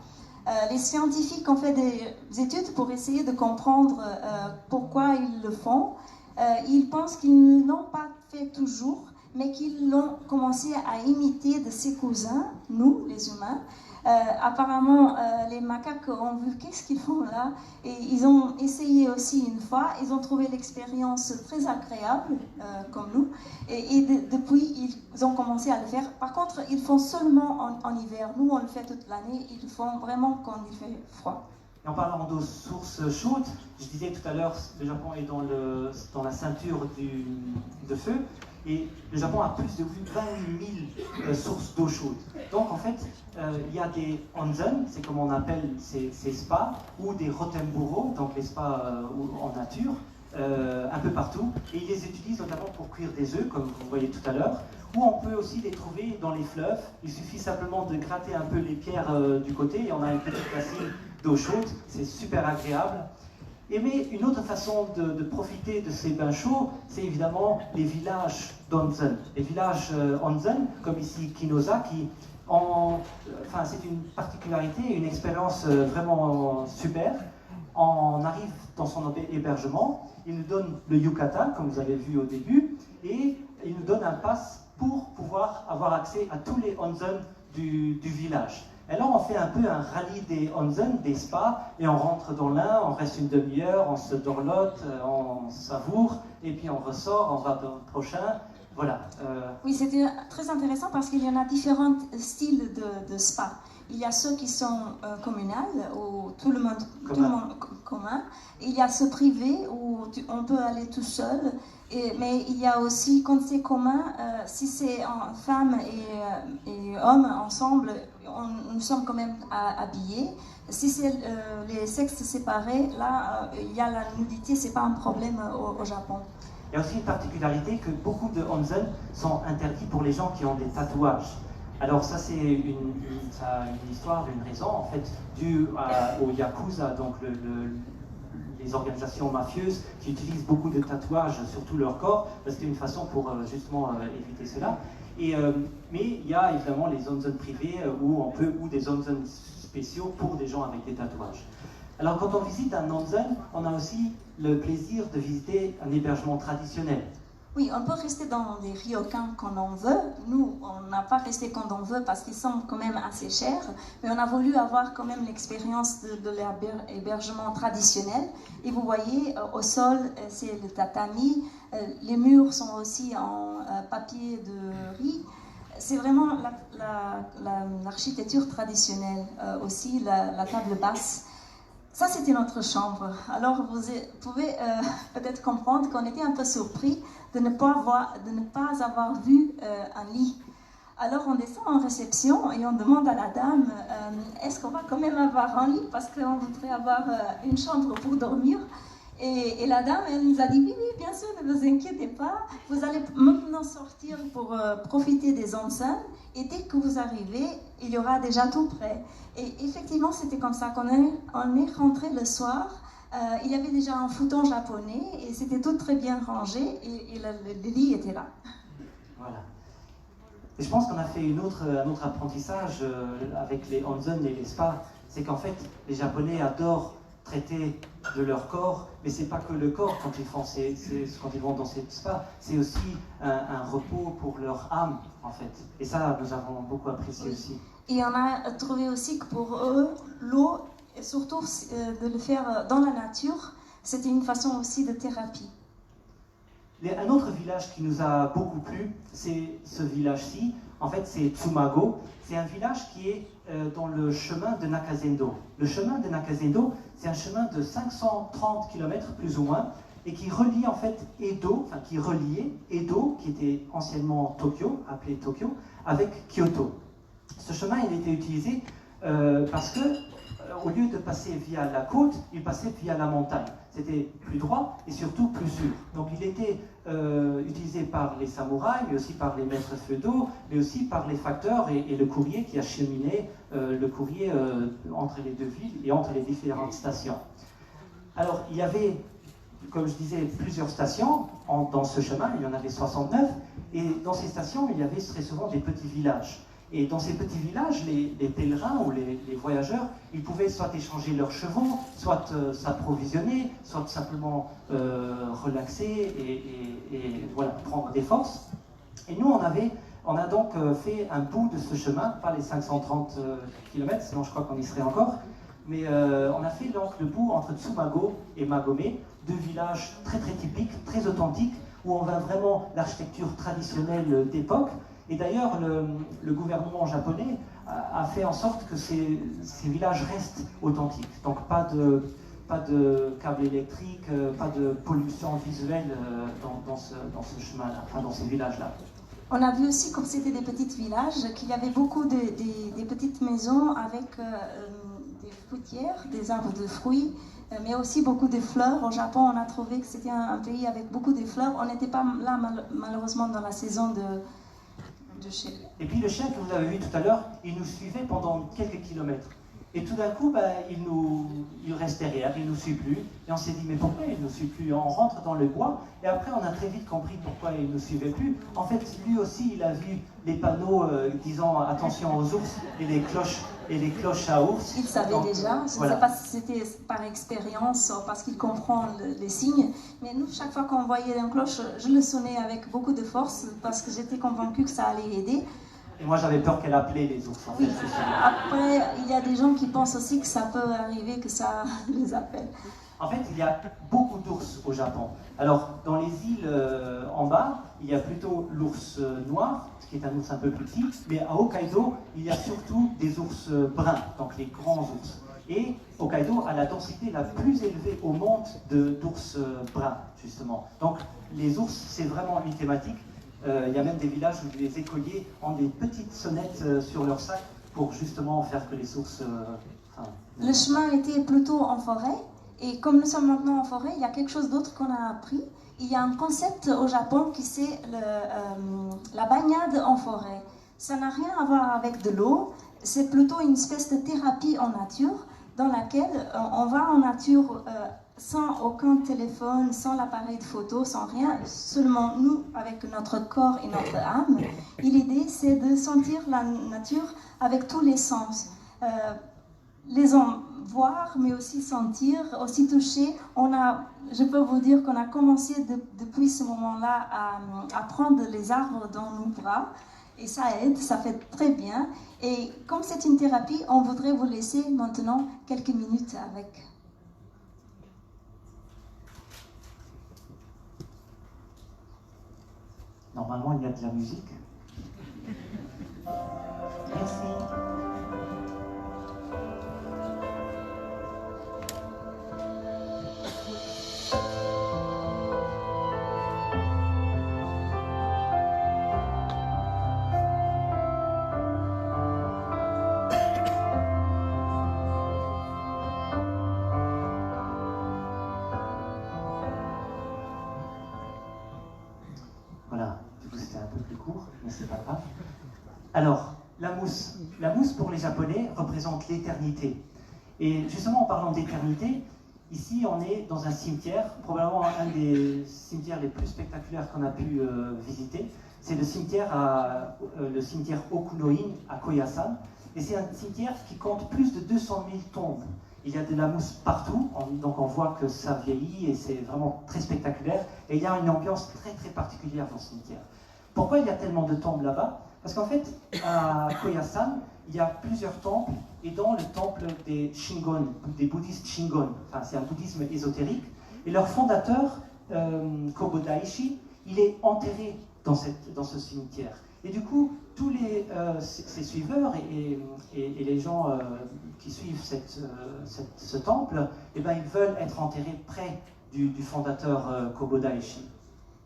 Les scientifiques ont fait des études pour essayer de comprendre pourquoi ils le font. Ils pensent qu'ils ne l'ont pas fait toujours, mais qu'ils l'ont commencé à imiter de ses cousins, nous, les humains. Apparemment, les macaques ont vu qu'est-ce qu'ils font là, et ils ont essayé aussi une fois. Ils ont trouvé l'expérience très agréable, comme nous, et depuis, ils ont commencé à le faire. Par contre, ils font seulement en hiver. Nous, on le fait toute l'année. Ils le font vraiment quand il fait froid. Et en parlant d'eau source chaude, je disais tout à l'heure, le Japon est dans la ceinture de feu, et le Japon a plus de 28 000 sources d'eau chaude. Donc en fait, il y a des onsen, c'est comme on appelle ces spas, ou des rotemburo, donc les spas en nature, un peu partout, et ils les utilisent notamment pour cuire des œufs, comme vous voyez tout à l'heure, ou on peut aussi les trouver dans les fleuves. Il suffit simplement de gratter un peu les pierres du côté, et on a une petite racine d'eau chaude, c'est super agréable. Mais une autre façon de profiter de ces bains chauds, c'est évidemment les villages d'onsen. Les villages onsen, comme ici Kinoza, c'est une particularité, une expérience vraiment super. On arrive dans son hébergement, il nous donne le yukata, comme vous avez vu au début, et il nous donne un pass pour pouvoir avoir accès à tous les onsen du village. Et là, on fait un peu un rallye des onsen, des spas, et on rentre dans l'un, on reste une demi-heure, on se dorlote, on savoure, et puis on ressort, on va dans le prochain. Voilà. Oui, c'était très intéressant parce qu'il y en a différents styles de spa. Il y a ceux qui sont communales, où tout le monde commun. Il y a ceux privés où on peut aller tout seul. Mais il y a aussi, quand c'est commun, si c'est femmes et hommes ensemble, nous sommes quand même habillés. Si c'est les sexes séparés, là, il y a la nudité, c'est pas un problème au Japon. Il y a aussi une particularité que beaucoup de onsen sont interdits pour les gens qui ont des tatouages. Alors ça c'est une histoire, une raison en fait due au Yakuza, donc les organisations mafieuses qui utilisent beaucoup de tatouages sur tout leur corps, parce que c'est une façon pour justement éviter cela. Mais il y a évidemment les onsen privés ou des onsen spéciaux pour des gens avec des tatouages. Alors quand on visite un onsen, on a aussi le plaisir de visiter un hébergement traditionnel. Oui, on peut rester dans des ryokans quand on veut. Nous, on n'a pas resté quand on veut parce qu'ils sont quand même assez chers, mais on a voulu avoir quand même l'expérience de l'hébergement traditionnel. Et vous voyez, au sol, c'est le tatami. Les murs sont aussi en papier de riz. C'est vraiment l'architecture traditionnelle. Aussi, la table basse. Ça, c'était notre chambre. Alors, vous pouvez peut-être comprendre qu'on était un peu surpris de ne pas avoir vu un lit. Alors on descend en réception et on demande à la dame est-ce qu'on va quand même avoir un lit parce qu'on voudrait avoir une chambre pour dormir. Et la dame, elle nous a dit oui, bien sûr, ne vous inquiétez pas, vous allez maintenant sortir pour profiter des enceintes et dès que vous arrivez, il y aura déjà tout prêt. Et effectivement, c'était comme ça qu'on est rentré le soir. Il y avait déjà un futon japonais et c'était tout très bien rangé et le lit était là. Voilà. Et je pense qu'on a fait un autre apprentissage avec les onsen et les spas, c'est qu'en fait, les Japonais adorent traiter de leur corps, mais c'est pas que le corps quand quand ils vont dans ces spas, c'est aussi un repos pour leur âme, en fait. Et ça, nous avons beaucoup apprécié aussi. Et on a trouvé aussi que pour eux, l'eau, et surtout de le faire dans la nature, c'était une façon aussi de thérapie. Un autre village qui nous a beaucoup plu, c'est ce village-ci. En fait, c'est Tsumago. C'est un village qui est dans le chemin de Nakasendo. Le chemin de Nakasendo, c'est un chemin de 530 km plus ou moins, et qui relie en fait Edo, enfin qui reliait Edo, qui était anciennement Tokyo, appelé Tokyo, avec Kyoto. Ce chemin, il était utilisé parce que au lieu de passer via la côte, il passait via la montagne. C'était plus droit et surtout plus sûr. Donc il était utilisé par les samouraïs, mais aussi par les maîtres feudaux, mais aussi par les facteurs et le courrier qui acheminait le courrier entre les deux villes et entre les différentes stations. Alors il y avait, comme je disais, plusieurs stations dans ce chemin, il y en avait 69, et dans ces stations, il y avait très souvent des petits villages. Et dans ces petits villages, les pèlerins ou les voyageurs, ils pouvaient soit échanger leurs chevaux, soit s'approvisionner, soit simplement relaxer et voilà, prendre des forces. Et nous, on a donc fait un bout de ce chemin, pas les 530 km, sinon je crois qu'on y serait encore, mais on a fait donc le bout entre Tsumago et Magome, deux villages très très typiques, très authentiques, où on voit vraiment l'architecture traditionnelle d'époque. Et d'ailleurs, le gouvernement japonais a fait en sorte que ces villages restent authentiques. Donc pas de câbles électriques, pas de pollution visuelle dans ce chemin-là, enfin dans ces villages-là. On a vu aussi, comme c'était des petits villages, qu'il y avait beaucoup des petites maisons avec des fruitières, des arbres de fruits, mais aussi beaucoup de fleurs. Au Japon, on a trouvé que c'était un pays avec beaucoup de fleurs. On n'était pas là, malheureusement, dans la saison de chez... Et puis le chien que vous avez vu tout à l'heure, il nous suivait pendant quelques kilomètres. Et tout d'un coup, il reste derrière, il ne nous suit plus. Et on s'est dit, mais pourquoi il ne nous suit plus? On rentre dans le bois, et après on a très vite compris pourquoi il ne nous suivait plus. En fait, lui aussi, il a vu les panneaux disant attention aux ours et les cloches à ours. Il savait déjà, je ne sais pas si c'était par expérience ou parce qu'il comprend les signes, mais nous, chaque fois qu'on voyait une cloche, je le sonnais avec beaucoup de force parce que j'étais convaincue que ça allait aider. Et moi, j'avais peur qu'elle appelait les ours. En fait, après, il y a des gens qui pensent aussi que ça peut arriver que ça les appelle. En fait, il y a beaucoup d'ours au Japon. Alors, dans les îles en bas, il y a plutôt l'ours noir, qui est un ours un peu plus petit, mais à Hokkaido, il y a surtout des ours bruns, donc les grands ours. Et Hokkaido a la densité la plus élevée au monde d'ours bruns, justement. Donc, les ours, c'est vraiment une thématique. Il y a même des villages où les écoliers ont des petites sonnettes sur leur sac pour justement faire que les ours... Le chemin était plutôt en forêt, et comme nous sommes maintenant en forêt, il y a quelque chose d'autre qu'on a appris. Il y a un concept au Japon qui c'est la baignade en forêt. Ça n'a rien à voir avec de l'eau, c'est plutôt une espèce de thérapie en nature dans laquelle on va en nature sans aucun téléphone, sans l'appareil de photo, sans rien, seulement nous avec notre corps et notre âme. Et l'idée c'est de sentir la nature avec tous les sens. Les en voir, mais aussi sentir, aussi toucher. Je peux vous dire qu'on a commencé depuis ce moment-là à prendre les arbres dans nos bras. Et ça aide, ça fait très bien. Et comme c'est une thérapie, on voudrait vous laisser maintenant quelques minutes avec. Normalement, il y a de la musique. Merci. Voilà, du coup c'était un peu plus court, mais c'est pas grave. Alors, la mousse. La mousse pour les Japonais représente l'éternité. Et justement en parlant d'éternité, ici on est dans un cimetière, probablement un des cimetières les plus spectaculaires qu'on a pu visiter. C'est le cimetière Okunoin à Koyasan. Et c'est un cimetière qui compte plus de 200 000 tombes. Il y a de la mousse partout, donc on voit que ça vieillit et c'est vraiment très spectaculaire. Et il y a une ambiance très très particulière dans ce cimetière. Pourquoi il y a tellement de tombes là-bas? Parce qu'en fait, à Koyasan, il y a plusieurs temples, et dans le temple des Shingon, des bouddhistes Shingon, enfin c'est un bouddhisme ésotérique, et leur fondateur, Kobo Daishi, il est enterré dans ce cimetière. Et du coup, tous ses suiveurs et les gens qui suivent ce temple, eh ben, ils veulent être enterrés près du fondateur Kobo Daishi.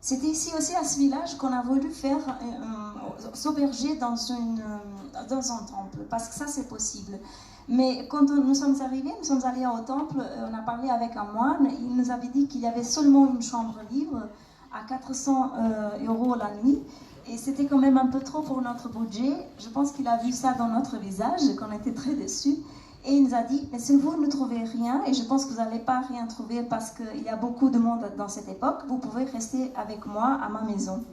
C'était ici aussi à ce village qu'on a voulu faire s'auberger dans un temple, parce que ça c'est possible. Mais quand nous sommes arrivés, nous sommes allés au temple, on a parlé avec un moine, il nous avait dit qu'il y avait seulement une chambre libre à 400 € la nuit. Et c'était quand même un peu trop pour notre budget. Je pense qu'il a vu ça dans notre visage, qu'on était très déçus. Et il nous a dit, mais si vous ne trouvez rien, et je pense que vous n'allez pas rien trouver parce qu'il y a beaucoup de monde dans cette époque, vous pouvez rester avec moi à ma maison.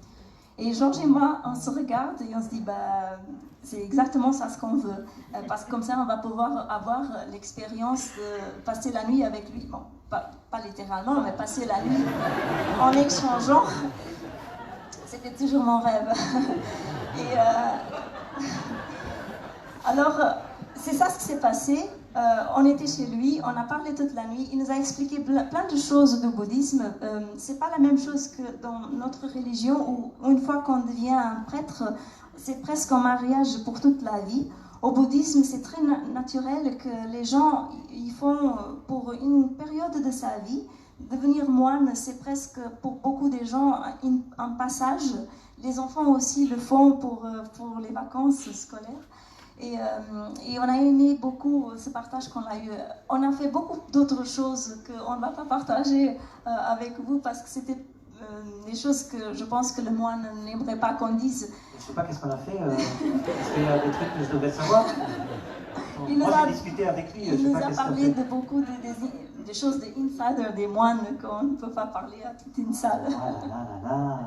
Et Georges et moi, on se regarde et on se dit, bah, c'est exactement ça ce qu'on veut. Parce que comme ça, on va pouvoir avoir l'expérience de passer la nuit avec lui. Bon, pas littéralement, mais passer la nuit en échangeant. C'était toujours mon rêve. Et alors, c'est ça ce qui s'est passé. On était chez lui, on a parlé toute la nuit. Il nous a expliqué plein de choses du bouddhisme. C'est pas la même chose que dans notre religion où une fois qu'on devient un prêtre, c'est presque un mariage pour toute la vie. Au bouddhisme, c'est très naturel que les gens ils font pour une période de sa vie. Devenir moine, c'est presque pour beaucoup de gens un passage. Les enfants aussi le font pour les vacances scolaires. Et on a aimé beaucoup ce partage qu'on a eu. On a fait beaucoup d'autres choses qu'on ne va pas partager avec vous parce que c'était des choses que je pense que le moine n'aimerait pas qu'on dise. Je ne sais pas qu'est-ce qu'on a fait. Est-ce qu'il y a des trucs que je devrais savoir? Moi, j'ai discuté avec lui. Il nous a parlé de beaucoup des choses des insiders, des moines qu'on ne peut pas parler à toute une salle. Ah là.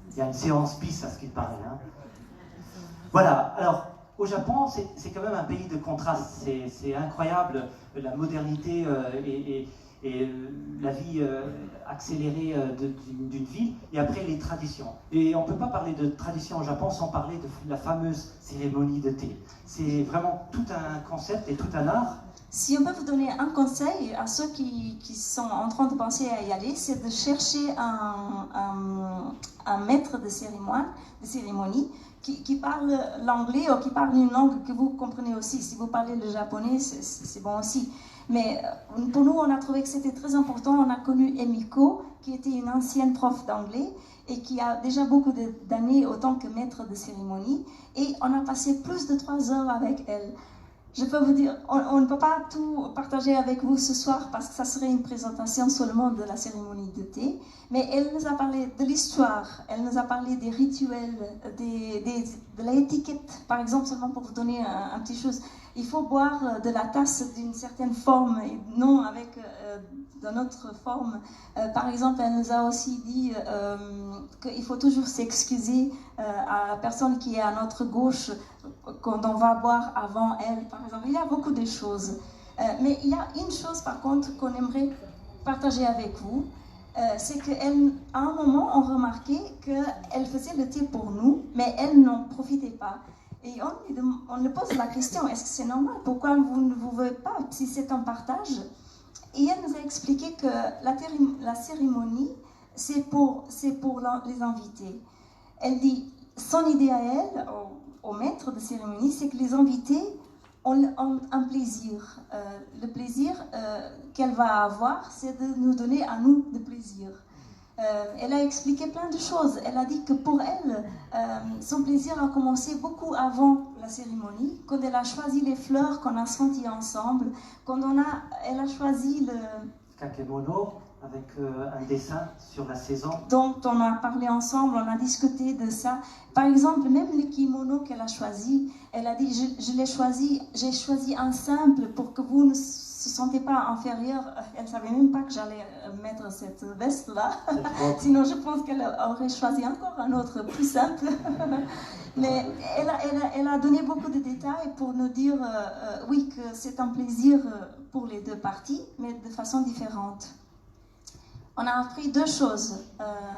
Il y a une séance bis à ce qu'il paraît. Hein. Voilà, alors au Japon, c'est quand même un pays de contraste. C'est incroyable la modernité et la vie accélérée d'une ville, et après les traditions. Et on ne peut pas parler de tradition au Japon sans parler de la fameuse cérémonie de thé. C'est vraiment tout un concept et tout un art. Si on peut vous donner un conseil à ceux qui sont en train de penser à y aller, c'est de chercher un maître de cérémonie qui parle l'anglais ou qui parle une langue que vous comprenez aussi. Si vous parlez le japonais, c'est bon aussi. Mais pour nous, on a trouvé que c'était très important. On a connu Emiko, qui était une ancienne prof d'anglais et qui a déjà beaucoup d'années autant que maître de cérémonie. Et on a passé plus de 3 heures avec elle. Je peux vous dire, on ne peut pas tout partager avec vous ce soir parce que ça serait une présentation seulement de la cérémonie de thé, mais elle nous a parlé de l'histoire, elle nous a parlé des rituels, de l'étiquette, par exemple, seulement pour vous donner un petit chose. Il faut boire de la tasse d'une certaine forme et non avec d'une autre forme. Par exemple, elle nous a aussi dit qu'il faut toujours s'excuser à la personne qui est à notre gauche quand on va boire avant elle, par exemple. Il y a beaucoup de choses. Mais il y a une chose, par contre, qu'on aimerait partager avec vous. C'est qu'à un moment, on remarquait qu'elle faisait le thé pour nous, mais elle n'en profitait pas. Et on lui pose la question, est-ce que c'est normal? Pourquoi vous ne vous voulez pas si c'est un partage? Et elle nous a expliqué que la cérémonie, c'est pour les invités. Elle dit, son idée à elle, au maître de cérémonie, c'est que les invités ont un plaisir. Le plaisir qu'elle va avoir, c'est de nous donner à nous de plaisir. Elle a expliqué plein de choses. Elle a dit que pour elle, son plaisir a commencé beaucoup avant la cérémonie, quand elle a choisi les fleurs qu'on a senties ensemble, quand elle a choisi le kakemono, avec un dessin sur la saison. Donc, on a parlé ensemble, on a discuté de ça. Par exemple, même le kimono qu'elle a choisi, elle a dit, j'ai choisi un simple pour que vous ne se sentez pas inférieur. Elle ne savait même pas que j'allais mettre cette veste-là. Sinon, je pense qu'elle aurait choisi encore un autre plus simple. Mais elle a donné beaucoup de détails pour nous dire, oui, que c'est un plaisir pour les deux parties, mais de façon différente. On a appris deux choses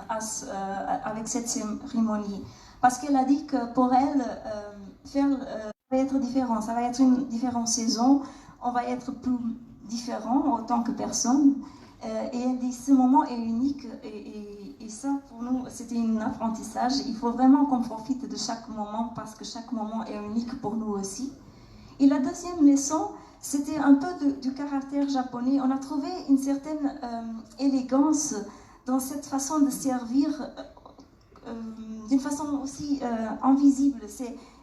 avec cette cérémonie. Parce qu'elle a dit que pour elle, ça va être différent. Ça va être une différente saison. On va être plus différent en tant que personne. Et elle dit ce moment est unique. Et ça, pour nous, c'était un apprentissage. Il faut vraiment qu'on profite de chaque moment parce que chaque moment est unique pour nous aussi. Et la deuxième leçon, c'était un peu du caractère japonais. On a trouvé une certaine élégance dans cette façon de servir d'une façon aussi invisible.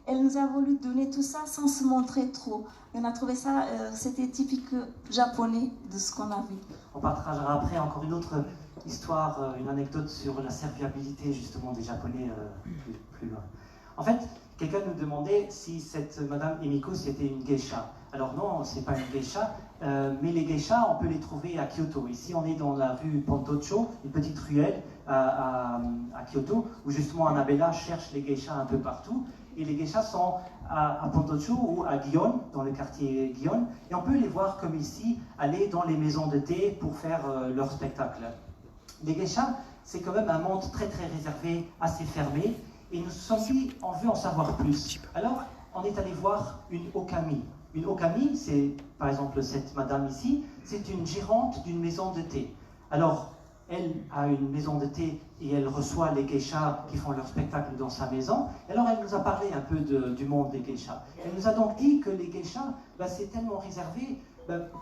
Elle nous a voulu donner tout ça sans se montrer trop. Et on a trouvé ça, c'était typique japonais de ce qu'on a vu. On partagera après encore une autre histoire, une anecdote sur la serviabilité justement des Japonais plus loin. En fait, quelqu'un nous demandait si cette Madame Emiko c'était une geisha. Alors non, c'est pas une geisha, mais les geishas, on peut les trouver à Kyoto. Ici, on est dans la rue Pontocho, une petite ruelle à Kyoto, où justement Annabella cherche les geishas un peu partout. Et les geishas sont à Pontocho ou à Gion, dans le quartier Gion. Et on peut les voir comme ici, aller dans les maisons de thé pour faire leur spectacle. Les geishas, c'est quand même un monde très très réservé, assez fermé. Et nous nous sommes dit, on veut en savoir plus. Alors, on est allé voir une okami. Une okami, c'est par exemple cette madame ici, c'est une gérante d'une maison de thé. Alors, elle a une maison de thé et elle reçoit les geishas qui font leur spectacle dans sa maison. Alors, elle nous a parlé un peu du monde des geishas. Elle nous a donc dit que les geishas, c'est tellement réservé.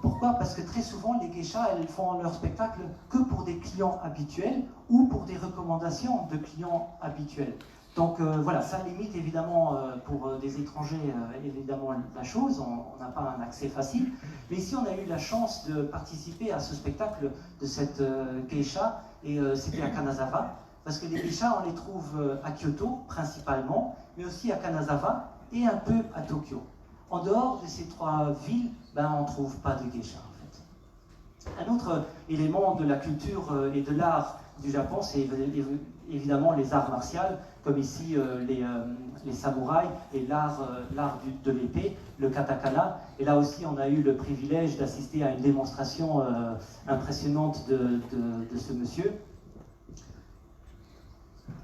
Pourquoi? Parce que très souvent, les geishas, elles font leur spectacle que pour des clients habituels ou pour des recommandations de clients habituels. Donc voilà, ça limite évidemment pour des étrangers évidemment la chose, on n'a pas un accès facile. Mais ici on a eu la chance de participer à ce spectacle de cette geisha et c'était à Kanazawa. Parce que les geishas on les trouve à Kyoto principalement, mais aussi à Kanazawa et un peu à Tokyo. En dehors de ces trois villes, on ne trouve pas de geisha en fait. Un autre élément de la culture et de l'art du Japon, c'est évidemment les arts martiaux, comme ici les samouraïs et l'art de l'épée, le katakana. Et là aussi, on a eu le privilège d'assister à une démonstration impressionnante de ce monsieur.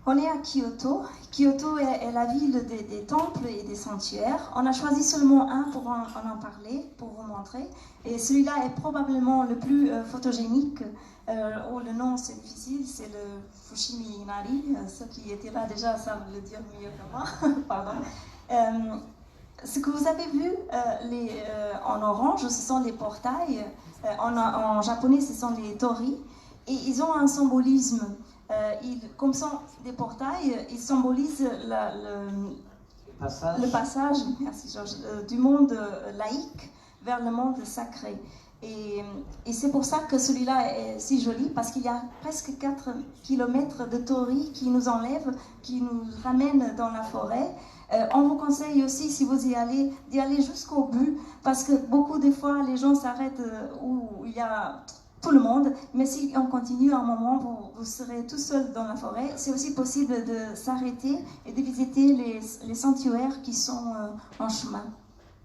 On est à Kyoto. Kyoto est la ville des temples et des sanctuaires. On a choisi seulement un pour en parler, pour vous montrer. Et celui-là est probablement le plus photogénique. Le nom c'est difficile, c'est le Fushimi Inari. Ceux qui étaient là déjà savent le dire mieux que moi. Pardon. Ce que vous avez vu en orange, ce sont les portails. En japonais, ce sont les tori. Et ils ont un symbolisme. Comme sont des portails, ils symbolisent le passage merci Georges, du monde laïque vers le monde sacré. Et c'est pour ça que celui-là est si joli, parce qu'il y a presque 4 km de tori qui nous enlèvent, qui nous ramènent dans la forêt. On vous conseille aussi, si vous y allez, d'y aller jusqu'au but, parce que beaucoup de fois, les gens s'arrêtent où il y a tout le monde, mais si on continue à un moment, vous serez tout seul dans la forêt. C'est aussi possible de s'arrêter et de visiter les sanctuaires qui sont en chemin.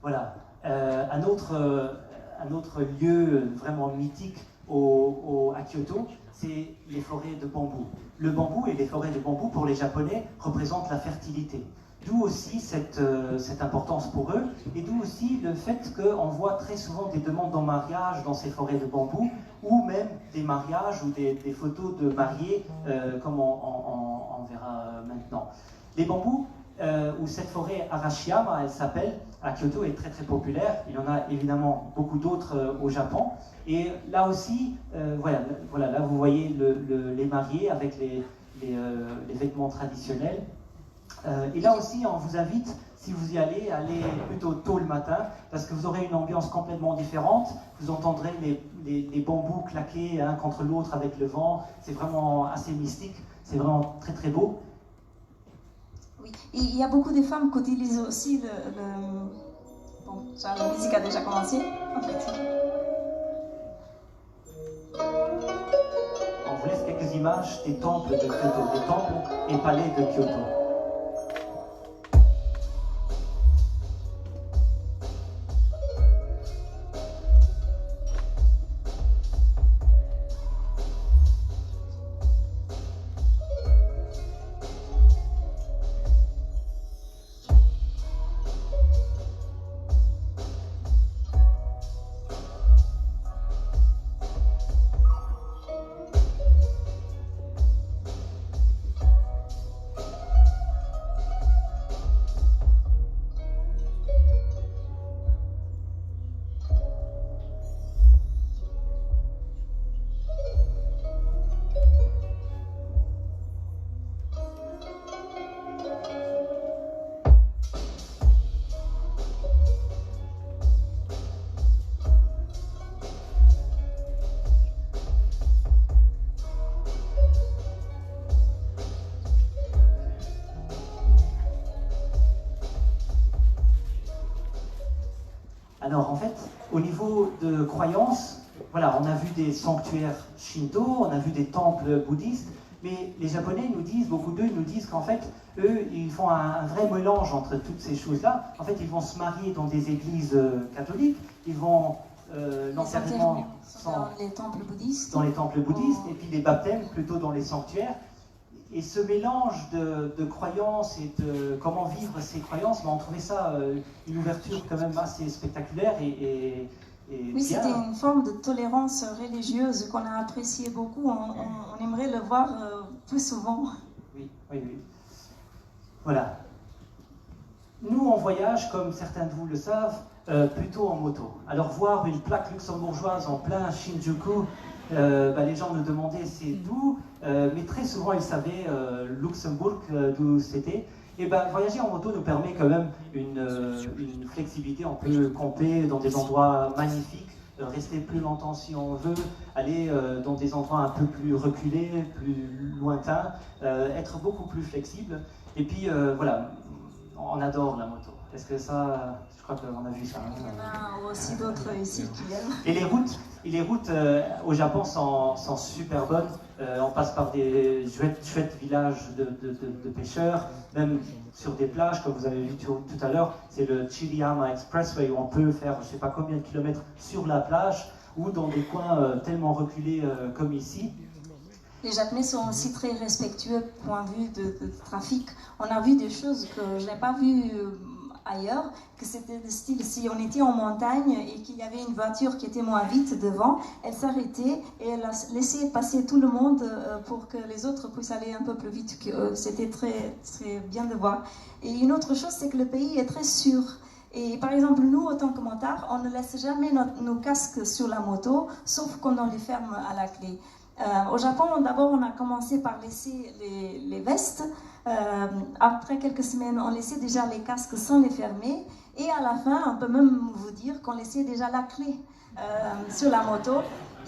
Voilà, un autre lieu vraiment mythique à Kyoto, c'est les forêts de bambou. Le bambou et les forêts de bambou, pour les Japonais, représentent la fertilité. D'où aussi cette importance pour eux, et d'où aussi le fait qu'on voit très souvent des demandes en mariage dans ces forêts de bambou, ou même des mariages ou des photos de mariés, comme on verra maintenant. Les bambous, ou cette forêt Arashiyama, elle s'appelle, à Kyoto, est très très populaire. Il y en a évidemment beaucoup d'autres au Japon. Et là aussi, voilà, là vous voyez les mariés avec les vêtements traditionnels. Et là aussi, on vous invite, si vous y allez, à aller plutôt tôt le matin, parce que vous aurez une ambiance complètement différente. Vous entendrez les bambous claquer l'un contre l'autre avec le vent. C'est vraiment assez mystique. C'est vraiment très très beau. Oui, et il y a beaucoup de femmes qui utilisent aussi Bon, la musique a déjà commencé. En fait. On vous laisse quelques images des temples de Kyoto, des temples et palais de Kyoto. Alors en fait, au niveau de croyances, voilà, on a vu des sanctuaires shinto, on a vu des temples bouddhistes, mais les Japonais nous disent, beaucoup d'eux nous disent qu'en fait, eux, ils font un vrai mélange entre toutes ces choses-là. En fait, ils vont se marier dans des églises catholiques, ils vont l'enterrement dans les temples bouddhistes. Dans les temples bouddhistes, et puis les baptêmes plutôt dans les sanctuaires. Et ce mélange de croyances et de comment vivre ces croyances, on trouvait ça une ouverture quand même assez spectaculaire et oui, c'était une forme de tolérance religieuse qu'on a appréciée beaucoup. On aimerait le voir plus souvent. Oui, oui, oui. Voilà. Nous, on voyage, comme certains de vous le savent, plutôt en moto. Alors voir une plaque luxembourgeoise en plein Shinjuku, les gens nous demandaient c'est d'où, mais très souvent ils savaient Luxembourg d'où c'était. Et voyager en moto nous permet quand même une flexibilité. On peut camper dans des endroits magnifiques, rester plus longtemps si on veut, aller dans des endroits un peu plus reculés, plus lointains, être beaucoup plus flexible. Et puis voilà, on adore la moto. Est-ce que ça, je crois qu'on a vu ça. Il y en a aussi d'autres ici qui aiment. Et les routes au Japon sont super bonnes. On passe par des chouettes villages de pêcheurs, même sur des plages, comme vous avez vu tout à l'heure. C'est le Chiriyama Expressway où on peut faire je ne sais pas combien de kilomètres sur la plage ou dans des coins tellement reculés comme ici. Les Japonais sont aussi très respectueux point de vue de trafic. On a vu des choses que je n'ai pas vues ailleurs, que c'était de style, si on était en montagne et qu'il y avait une voiture qui était moins vite devant, elle s'arrêtait et elle a laissé passer tout le monde pour que les autres puissent aller un peu plus vite qu'eux. C'était très, très bien de voir. Et une autre chose, c'est que le pays est très sûr. Et par exemple, nous, en tant que motards, on ne laisse jamais nos casques sur la moto, sauf quand on les ferme à la clé. Au Japon, d'abord, on a commencé par laisser les vestes. Après quelques semaines, on laissait déjà les casques sans les fermer. Et à la fin, on peut même vous dire qu'on laissait déjà la clé sur la moto.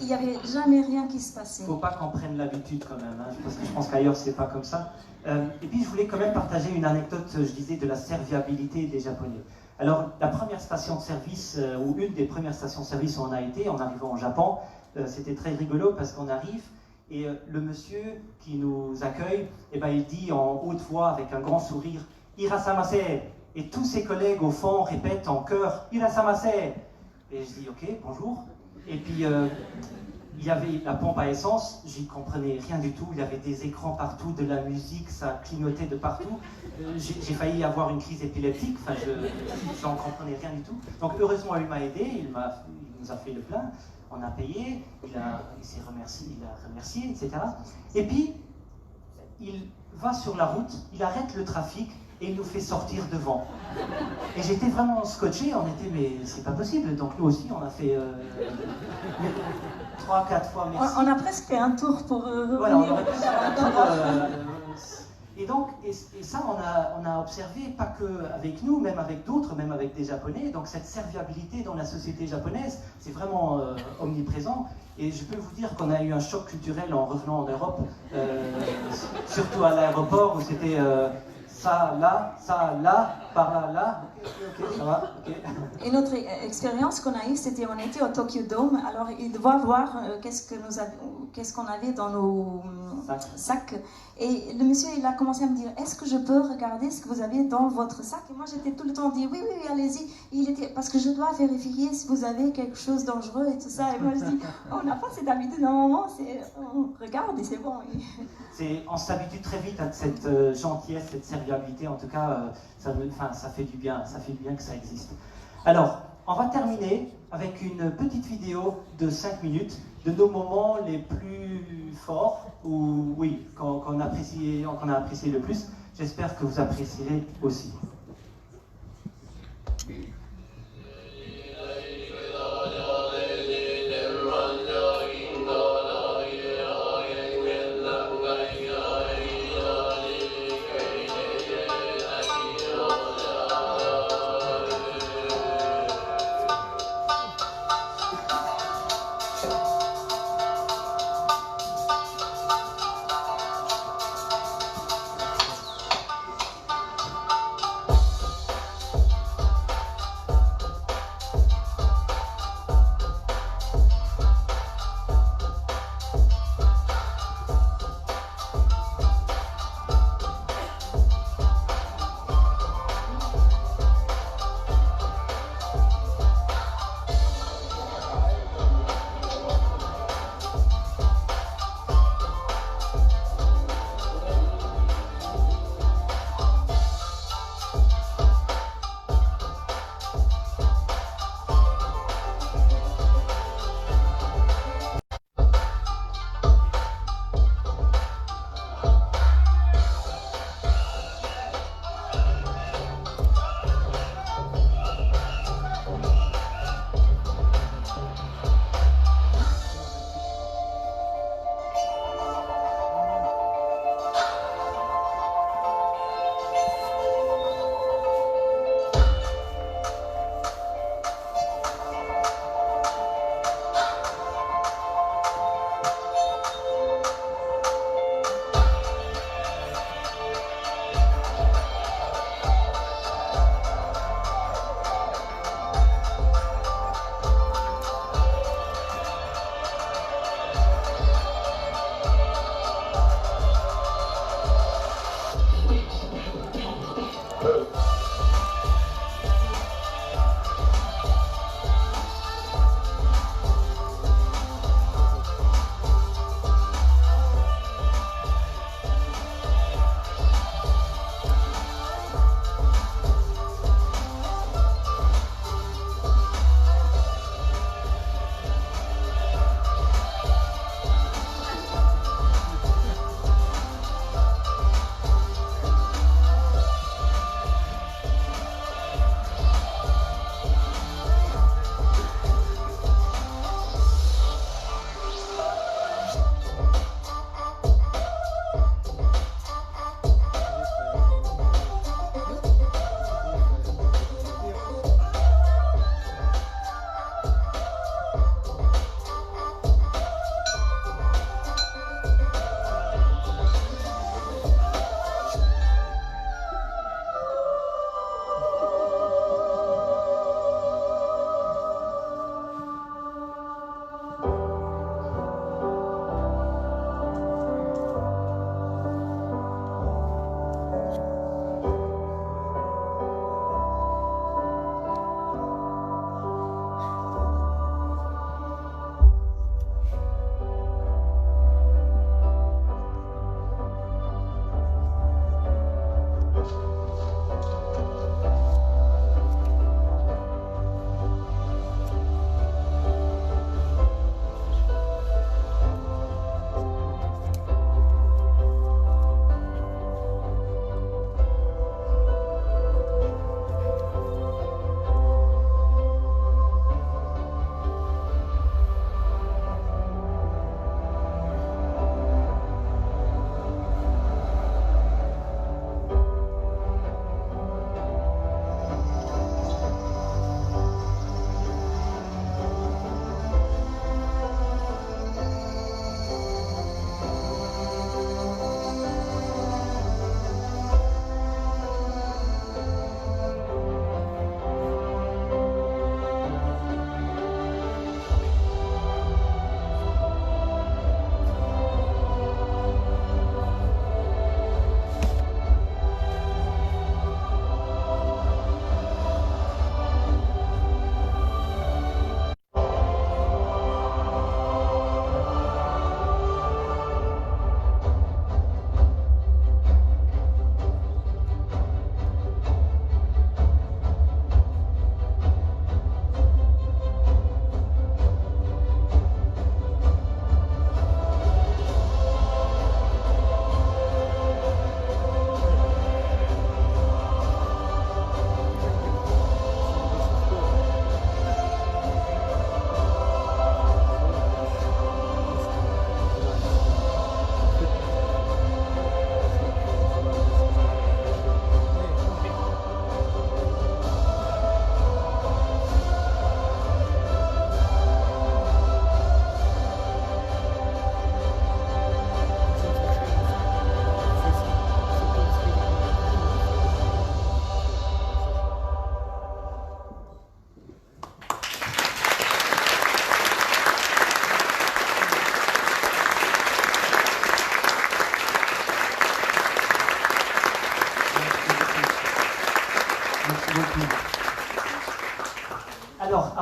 Il n'y avait jamais rien qui se passait. Il ne faut pas qu'on prenne l'habitude quand même, hein, parce que je pense qu'ailleurs, c'est pas comme ça. Et puis, je voulais quand même partager une anecdote, je disais, de la serviabilité des Japonais. Alors, la première station de service, ou une des premières stations de service où on a été, en arrivant au Japon, c'était très rigolo parce qu'on arrive et le monsieur qui nous accueille, il dit en haute voix avec un grand sourire « Irasamase !» Et tous ses collègues au fond répètent en chœur « Irasamase !» Et je dis « Ok, bonjour ». Et puis il y avait la pompe à essence, j'y comprenais rien du tout, il y avait des écrans partout, de la musique, ça clignotait de partout. J'ai failli avoir une crise épileptique, enfin je n'en comprenais rien du tout. Donc heureusement il m'a aidé, il nous a fait le plein. On a payé, il s'est remercié, il a remercié, etc. Et puis, il va sur la route, il arrête le trafic et il nous fait sortir devant. Et j'étais vraiment scotché, on était, mais c'est pas possible. Donc nous aussi, on a fait 3-4 fois merci. On a presque fait un tour pour voilà, on aurait pu faire un tour. Et donc, et ça, on a observé, pas que avec nous, même avec d'autres, même avec des Japonais. Donc, cette serviabilité dans la société japonaise, c'est vraiment omniprésent. Et je peux vous dire qu'on a eu un choc culturel en revenant en Europe, surtout à l'aéroport, où c'était ça, là, par là, là. Ok, ça va, ok. Et notre expérience qu'on a eue, c'était on était au Tokyo Dome, alors il doit voir qu'est-ce qu'on avait dans nos sacs. Et le monsieur, il a commencé à me dire, est-ce que je peux regarder ce que vous avez dans votre sac? Et moi, j'étais tout le temps dit, oui, oui, allez-y. Parce que je dois vérifier si vous avez quelque chose de dangereux et tout ça. Et moi, je dis, on n'a pas cette habitude d'un moment, on regarde et c'est bon. On s'habitue très vite à cette gentillesse, cette serviabilité. En tout cas, ça fait du bien que ça existe. Alors, on va terminer avec une petite vidéo de 5 minutes de nos moments les plus forts, ou oui, qu'on a apprécié le plus. J'espère que vous apprécierez aussi.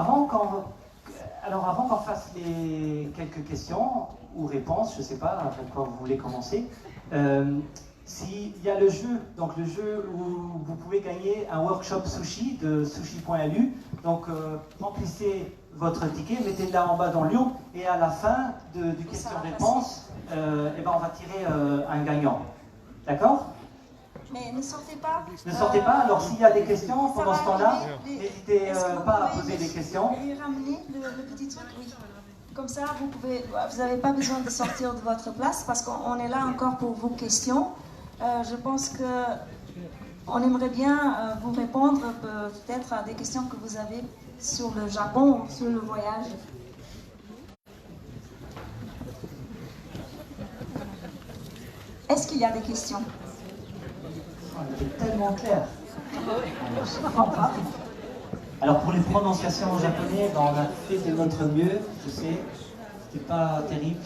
avant qu'on fasse les quelques questions ou réponses, je ne sais pas avec quoi vous voulez commencer, s'il y a le jeu, donc le jeu où vous pouvez gagner un workshop sushi de sushi.lu, donc remplissez votre ticket, mettez-le là en bas dans l'urne et à la fin du question-réponse, on va tirer un gagnant. D'accord ? Mais ne sortez pas. Ne sortez pas, alors s'il y a des questions pendant ce temps-là, n'hésitez pas à poser des questions. Lui ramener le petit truc, oui. Comme ça, vous n'avez pas besoin de sortir de votre place parce qu'on est là encore pour vos questions. Je pense qu'on aimerait bien vous répondre peut-être à des questions que vous avez sur le Japon ou sur le voyage. Est-ce qu'il y a des questions? C'est tellement clair. Je ne comprends pas. Alors pour les prononciations en japonais, on a fait de notre mieux, je sais, c'était pas terrible.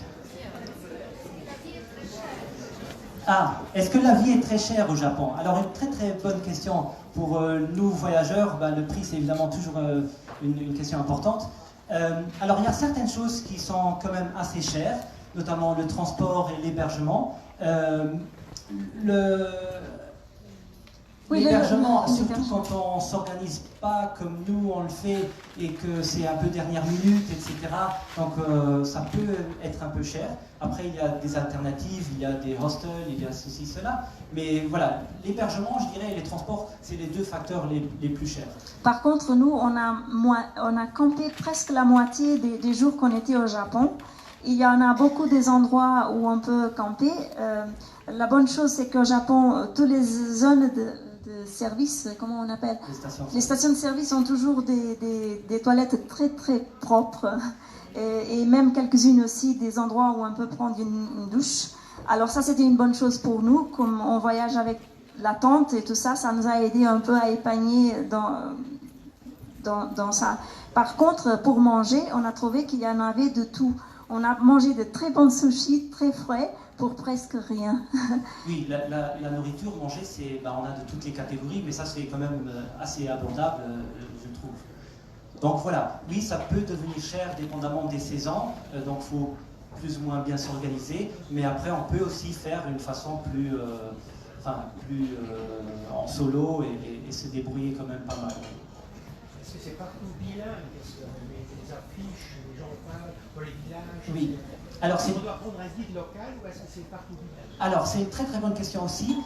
Ah, est-ce que la vie est très chère au Japon? Alors une très très bonne question pour nous voyageurs, le prix c'est évidemment toujours une question importante. Alors il y a certaines choses qui sont quand même assez chères, notamment le transport et l'hébergement. L'hébergement, surtout quand on ne s'organise pas comme nous on le fait et que c'est un peu dernière minute, etc. Donc ça peut être un peu cher. Après il y a des alternatives, il y a des hostels, il y a ceci, cela. Mais voilà, l'hébergement, je dirais, et les transports, c'est les deux facteurs les plus chers. Par contre, nous, on a campé presque la moitié des jours qu'on était au Japon. Il y en a beaucoup des endroits où on peut camper. La bonne chose, c'est qu'au Japon, toutes les zones de service, comment on appelle? Les stations de service ont toujours des toilettes très très propres et même quelques-unes aussi des endroits où on peut prendre une douche. Alors ça, c'était une bonne chose pour nous, comme on voyage avec la tente et tout ça, ça nous a aidé un peu à épargner dans ça. Par contre, pour manger, on a trouvé qu'il y en avait de tout. On a mangé de très bons sushis, très frais, pour presque rien. Oui, la nourriture mangée, on a de toutes les catégories, mais ça c'est quand même assez abordable, je trouve. Donc voilà, oui, ça peut devenir cher dépendamment des saisons, donc il faut plus ou moins bien s'organiser, mais après on peut aussi faire une façon plus en solo et se débrouiller quand même pas mal. Est-ce que c'est partout bilingue? Est-ce qu'on met des affiches, les gens parlent dans les villages? Oui. Alors, on doit prendre un guide local ou est-ce que c'est partout bilingue? Alors, c'est une très très bonne question aussi.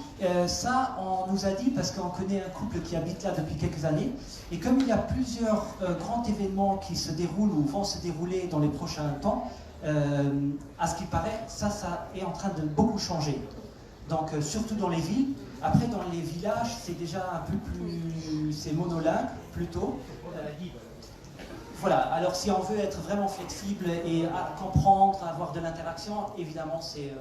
Ça, on nous a dit parce qu'on connaît un couple qui habite là depuis quelques années. Et comme il y a plusieurs grands événements qui se déroulent ou vont se dérouler dans les prochains temps, à ce qui paraît, ça est en train de beaucoup changer. Donc, surtout dans les villes. Après, dans les villages, c'est déjà un peu plus... c'est monolingue, plutôt. Voilà, alors si on veut être vraiment flexible et comprendre, avoir de l'interaction, évidemment, c'est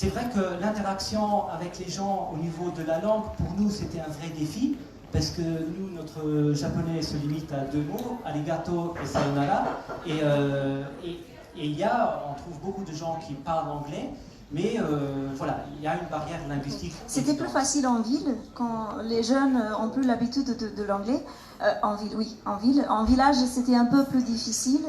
vrai que l'interaction avec les gens au niveau de la langue, pour nous, c'était un vrai défi. Parce que nous, notre japonais se limite à 2 mots, arigato et sayonara. Et on trouve beaucoup de gens qui parlent anglais. Mais voilà, il y a une barrière linguistique. C'était plus facile en ville, quand les jeunes ont plus l'habitude de l'anglais. En ville, oui, en ville. En village, c'était un peu plus difficile.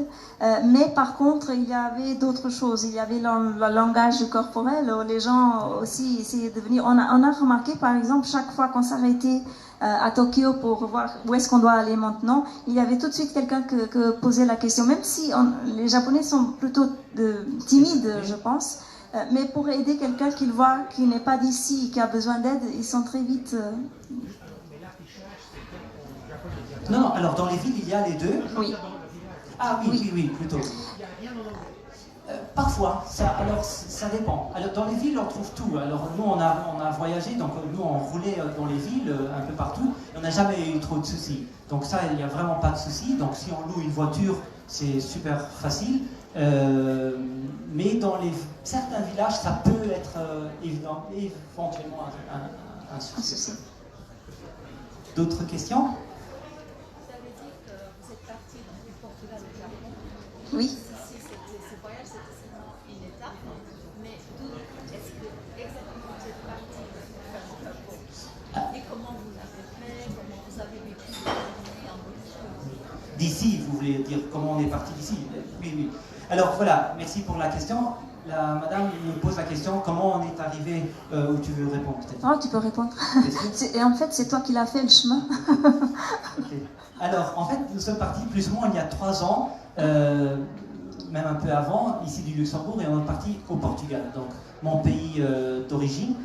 Mais par contre, il y avait d'autres choses. Il y avait le langage corporel. Les gens aussi essayaient de venir. On a remarqué, par exemple, chaque fois qu'on s'arrêtait à Tokyo pour voir où est-ce qu'on doit aller maintenant, il y avait tout de suite quelqu'un qui posait la question. Même si les Japonais sont plutôt timides, je pense. Mais pour aider quelqu'un qu'ils voient qui n'est pas d'ici, qui a besoin d'aide, ils sont très vite... Non, alors dans les villes, il y a les deux. Oui. Ah oui, plutôt. Parfois, alors ça dépend. Alors dans les villes, on trouve tout. Alors nous, on a voyagé, donc nous, on roulait dans les villes, un peu partout, et on n'a jamais eu trop de soucis. Donc ça, il n'y a vraiment pas de soucis. Donc si on loue une voiture, c'est super facile. Mais dans certains villages, ça peut être éventuellement un souci. D'autres questions? Vous avez dit que vous êtes parti du Portugal au Japon. Oui. Ce voyage, c'était seulement une étape, mais d'où est-ce que exactement vous êtes parti faire le Japon? Et comment vous l'avez fait? Comment vous avez vécu la journée en voiture? D'ici, vous voulez dire comment on est parti d'ici? Oui, oui. Alors voilà, merci pour la question. La madame me pose la question, comment on est arrivé où tu veux répondre peut-être? Oh, tu peux répondre. Et en fait, c'est toi qui l'as fait le chemin. Okay. Alors, en fait, nous sommes partis plus ou moins il y a 3 ans, même un peu avant, ici du Luxembourg, et on est parti au Portugal, donc mon pays d'origine.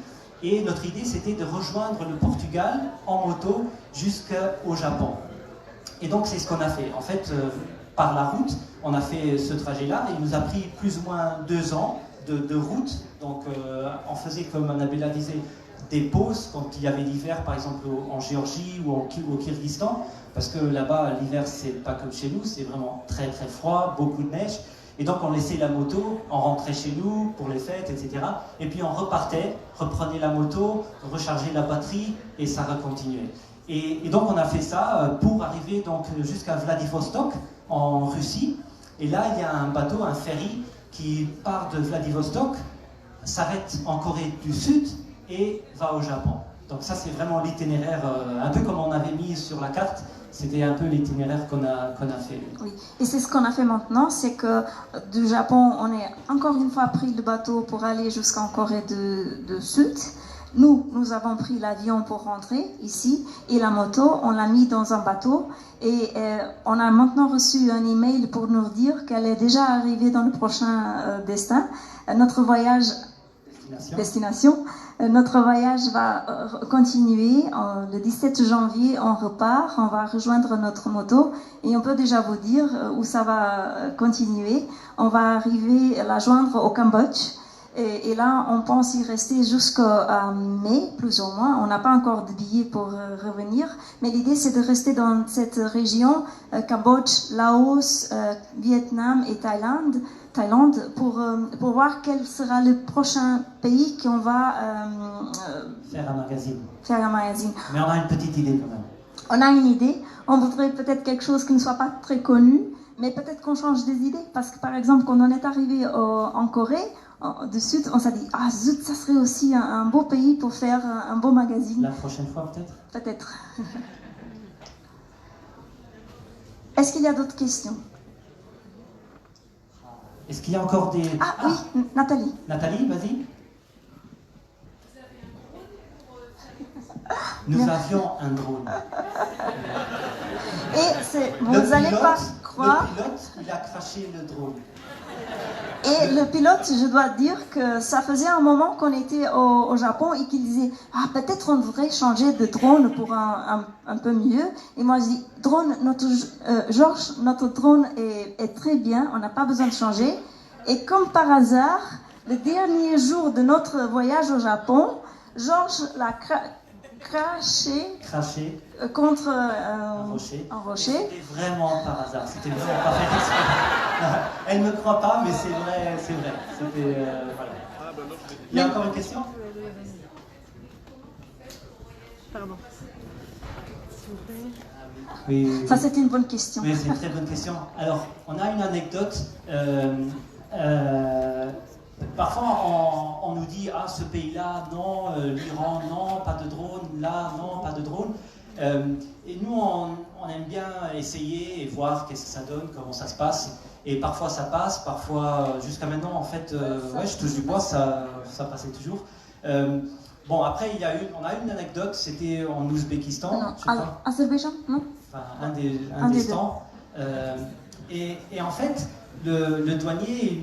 Et notre idée, c'était de rejoindre le Portugal en moto jusqu'au Japon. Et donc, c'est ce qu'on a fait. En fait, par la route, on a fait ce trajet-là, et il nous a pris plus ou moins 2 ans de route. Donc, on faisait, comme Annabella disait, des pauses quand il y avait l'hiver, par exemple en Géorgie ou au Kyrgyzstan, parce que là-bas, l'hiver, c'est pas comme chez nous, c'est vraiment très très froid, beaucoup de neige. Et donc, on laissait la moto, on rentrait chez nous pour les fêtes, etc. Et puis, on repartait, reprenait la moto, rechargeait la batterie, et ça recontinuait. Et donc, on a fait ça pour arriver donc jusqu'à Vladivostok, en Russie. Et là, il y a un bateau, un ferry, qui part de Vladivostok, s'arrête en Corée du Sud, et va au Japon. Donc ça, c'est vraiment l'itinéraire, un peu comme on avait mis sur la carte, c'était un peu l'itinéraire qu'on a fait. Oui, et c'est ce qu'on a fait maintenant, c'est que du Japon, on est encore une fois pris le bateau pour aller jusqu'en Corée du Sud. Nous avons pris l'avion pour rentrer ici, et la moto, on l'a mis dans un bateau, et on a maintenant reçu un email pour nous dire qu'elle est déjà arrivée dans le prochain notre voyage destination. Notre voyage va continuer. Le 17 janvier, on repart, on va rejoindre notre moto et on peut déjà vous dire où ça va continuer. On va arriver à la joindre au Cambodge et là, on pense y rester jusqu'à mai, plus ou moins. On n'a pas encore de billets pour revenir, mais l'idée c'est de rester dans cette région, Cambodge, Laos, Vietnam et Thaïlande, pour voir quel sera le prochain pays qu'on va faire un magazine. Mais on a une petite idée quand même. On a une idée. On voudrait peut-être quelque chose qui ne soit pas très connu, mais peut-être qu'on change des idées. Parce que par exemple, quand on est arrivé en Corée du Sud, on s'est dit « Ah zut, ça serait aussi un beau pays pour faire un beau magazine. » La prochaine fois peut-être? Peut-être. Est-ce qu'il y a d'autres questions? Est-ce qu'il y a encore des... Ah oui, Nathalie. Nathalie, vas-y. Nous avions un drone. Et vous n'allez pas croire... Le pilote, il a craché le drone. Et le pilote, je dois dire que ça faisait un moment qu'on était au Japon et qu'il disait « Ah, peut-être on devrait changer de drone pour un peu mieux. » Et moi, je dis « Drone, Georges, notre drone est très bien, on n'a pas besoin de changer. » Et comme par hasard, le dernier jour de notre voyage au Japon, Georges l'a craché contre un rocher. C'était vraiment par hasard. C'était vraiment pas fait exprès. Elle ne me croit pas, mais c'est vrai. C'était voilà. Il y a encore une question? Pardon. Oui. Ça, c'est une bonne question. Oui, c'est une très bonne question. Alors, on a une anecdote. Parfois, on nous dit « Ah, ce pays-là, non, l'Iran, non, pas de drone, là, non, pas de drone. » Et nous, on aime bien essayer et voir qu'est-ce que ça donne, comment ça se passe. Et parfois, ça passe, parfois, jusqu'à maintenant, en fait, ouais, je touche du bois, ça passait toujours. Bon, après, on a une anecdote, c'était en Ouzbékistan. Non, Azerbaïdjan, non? Enfin, un des stands. Et en fait, le douanier,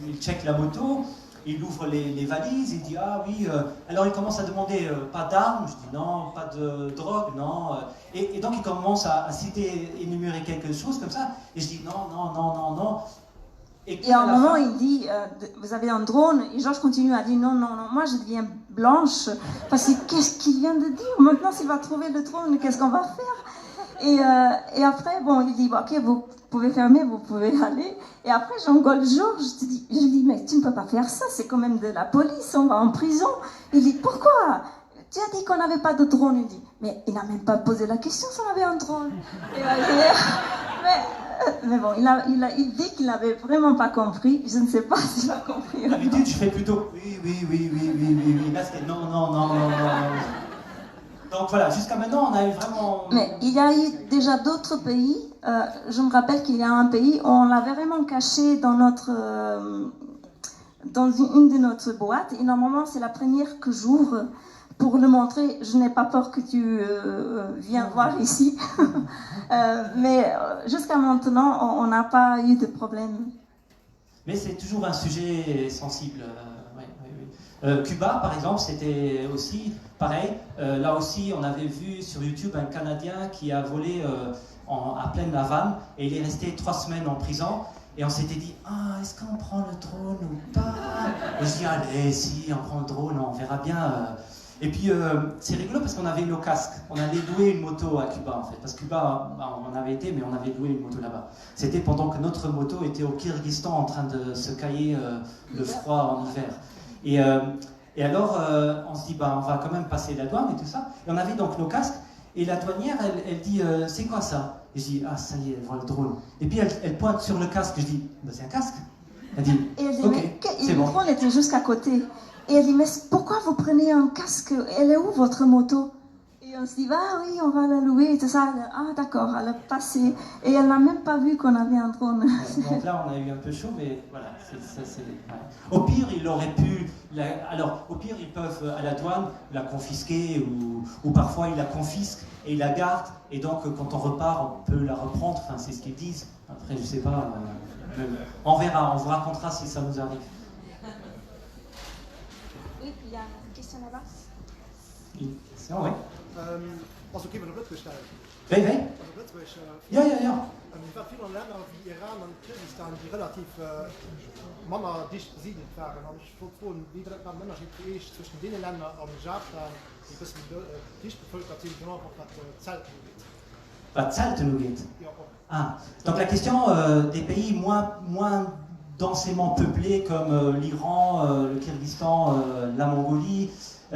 il check la moto, il ouvre les valises, il dit « Ah oui, alors il commence à demander pas d'armes ?» Je dis « Non, pas de drogue, non. » Et donc il commence à citer, énumérer quelque chose comme ça, et je dis « Non. » Et à un moment, il dit « Vous avez un drone ?» Et Georges continue à dire « Non, moi je deviens blanche, parce que qu'est-ce qu'il vient de dire? Maintenant, s'il va trouver le drone, qu'est-ce qu'on va faire ?» Et après, bon, il dit « Ok, vous pouvez fermer, vous pouvez aller. » Et après, j'engueule Georges, je dis « Mais tu ne peux pas faire ça, c'est quand même de la police, on va en prison. » Il dit « Pourquoi? Tu as dit qu'on n'avait pas de drone. » Il dit « Mais il n'a même pas posé la question si on avait un drone. » Mais bon, il dit qu'il n'avait vraiment pas compris. Je ne sais pas s'il a compris. D'habitude, je fais plutôt oui. Là, c'était non. Donc voilà, jusqu'à maintenant, on a eu vraiment... Mais il y a eu déjà d'autres pays. Je me rappelle qu'il y a un pays où on l'avait vraiment caché dans dans une de notre boîtes. Et normalement, c'est la première que j'ouvre pour le montrer. Je n'ai pas peur que tu viennes voir ici. Mais jusqu'à maintenant, on n'a pas eu de problème. Mais c'est toujours un sujet sensible. Cuba, par exemple, c'était aussi pareil. Là aussi, on avait vu sur YouTube un Canadien qui a volé à pleine Havane et il est resté 3 semaines en prison. Et on s'était dit, est-ce qu'on prend le drone ou pas? Et je dis, allez, si, on prend le drone, on verra bien. Et puis, c'est rigolo parce qu'on avait nos casques. On allait louer une moto à Cuba, en fait. Parce que Cuba, on avait été, mais on avait loué une moto là-bas. C'était pendant que notre moto était au Kyrgyzstan en train de se cailler le froid en hiver. Et alors, on se dit, on va quand même passer la douane et tout ça. Et on avait donc nos casques. Et la douanière, elle dit, c'est quoi ça? Et je dis, ça y est, elle voit le drone. Et puis elle pointe sur le casque. Je dis, c'est un casque. Elle dit, Et elle dit, ok, mais c'est le bon. drone était juste à côté. Et elle dit, mais pourquoi vous prenez un casque? Elle est où votre moto? Et on se dit, oui, on va la louer et tout ça. Elle, d'accord, elle est passée. Et elle n'a même pas vu qu'on avait un drone. Donc là, on a eu un peu chaud, mais voilà. Au pire, il aurait pu... Alors, au pire, ils peuvent, à la douane, la confisquer ou parfois, ils la confisquent et ils la gardent. Et donc, quand on repart, on peut la reprendre. Enfin, c'est ce qu'ils disent. Après, je sais pas. On verra, on vous racontera si ça nous arrive. Oui, il y a une question là-bas. Une question, oui. Als ik even op Lutwe stel. Oui, oui. Als op Lutwe is. Ja. In viele Länder wie Iran und Kirgisistan, die relativ Männer dicht besiedelt waren. Und ich wollte fragen, wie der Unterschied ist zwischen den Ländern und Japan, die ein bisschen dicht bevölkert sind, genau was Zelten geht. Was Zelten geht. Ja, auch. Donc la question des pays moins densément peuplés comme l'Iran, le Kyrgyzstan, la Mongolie,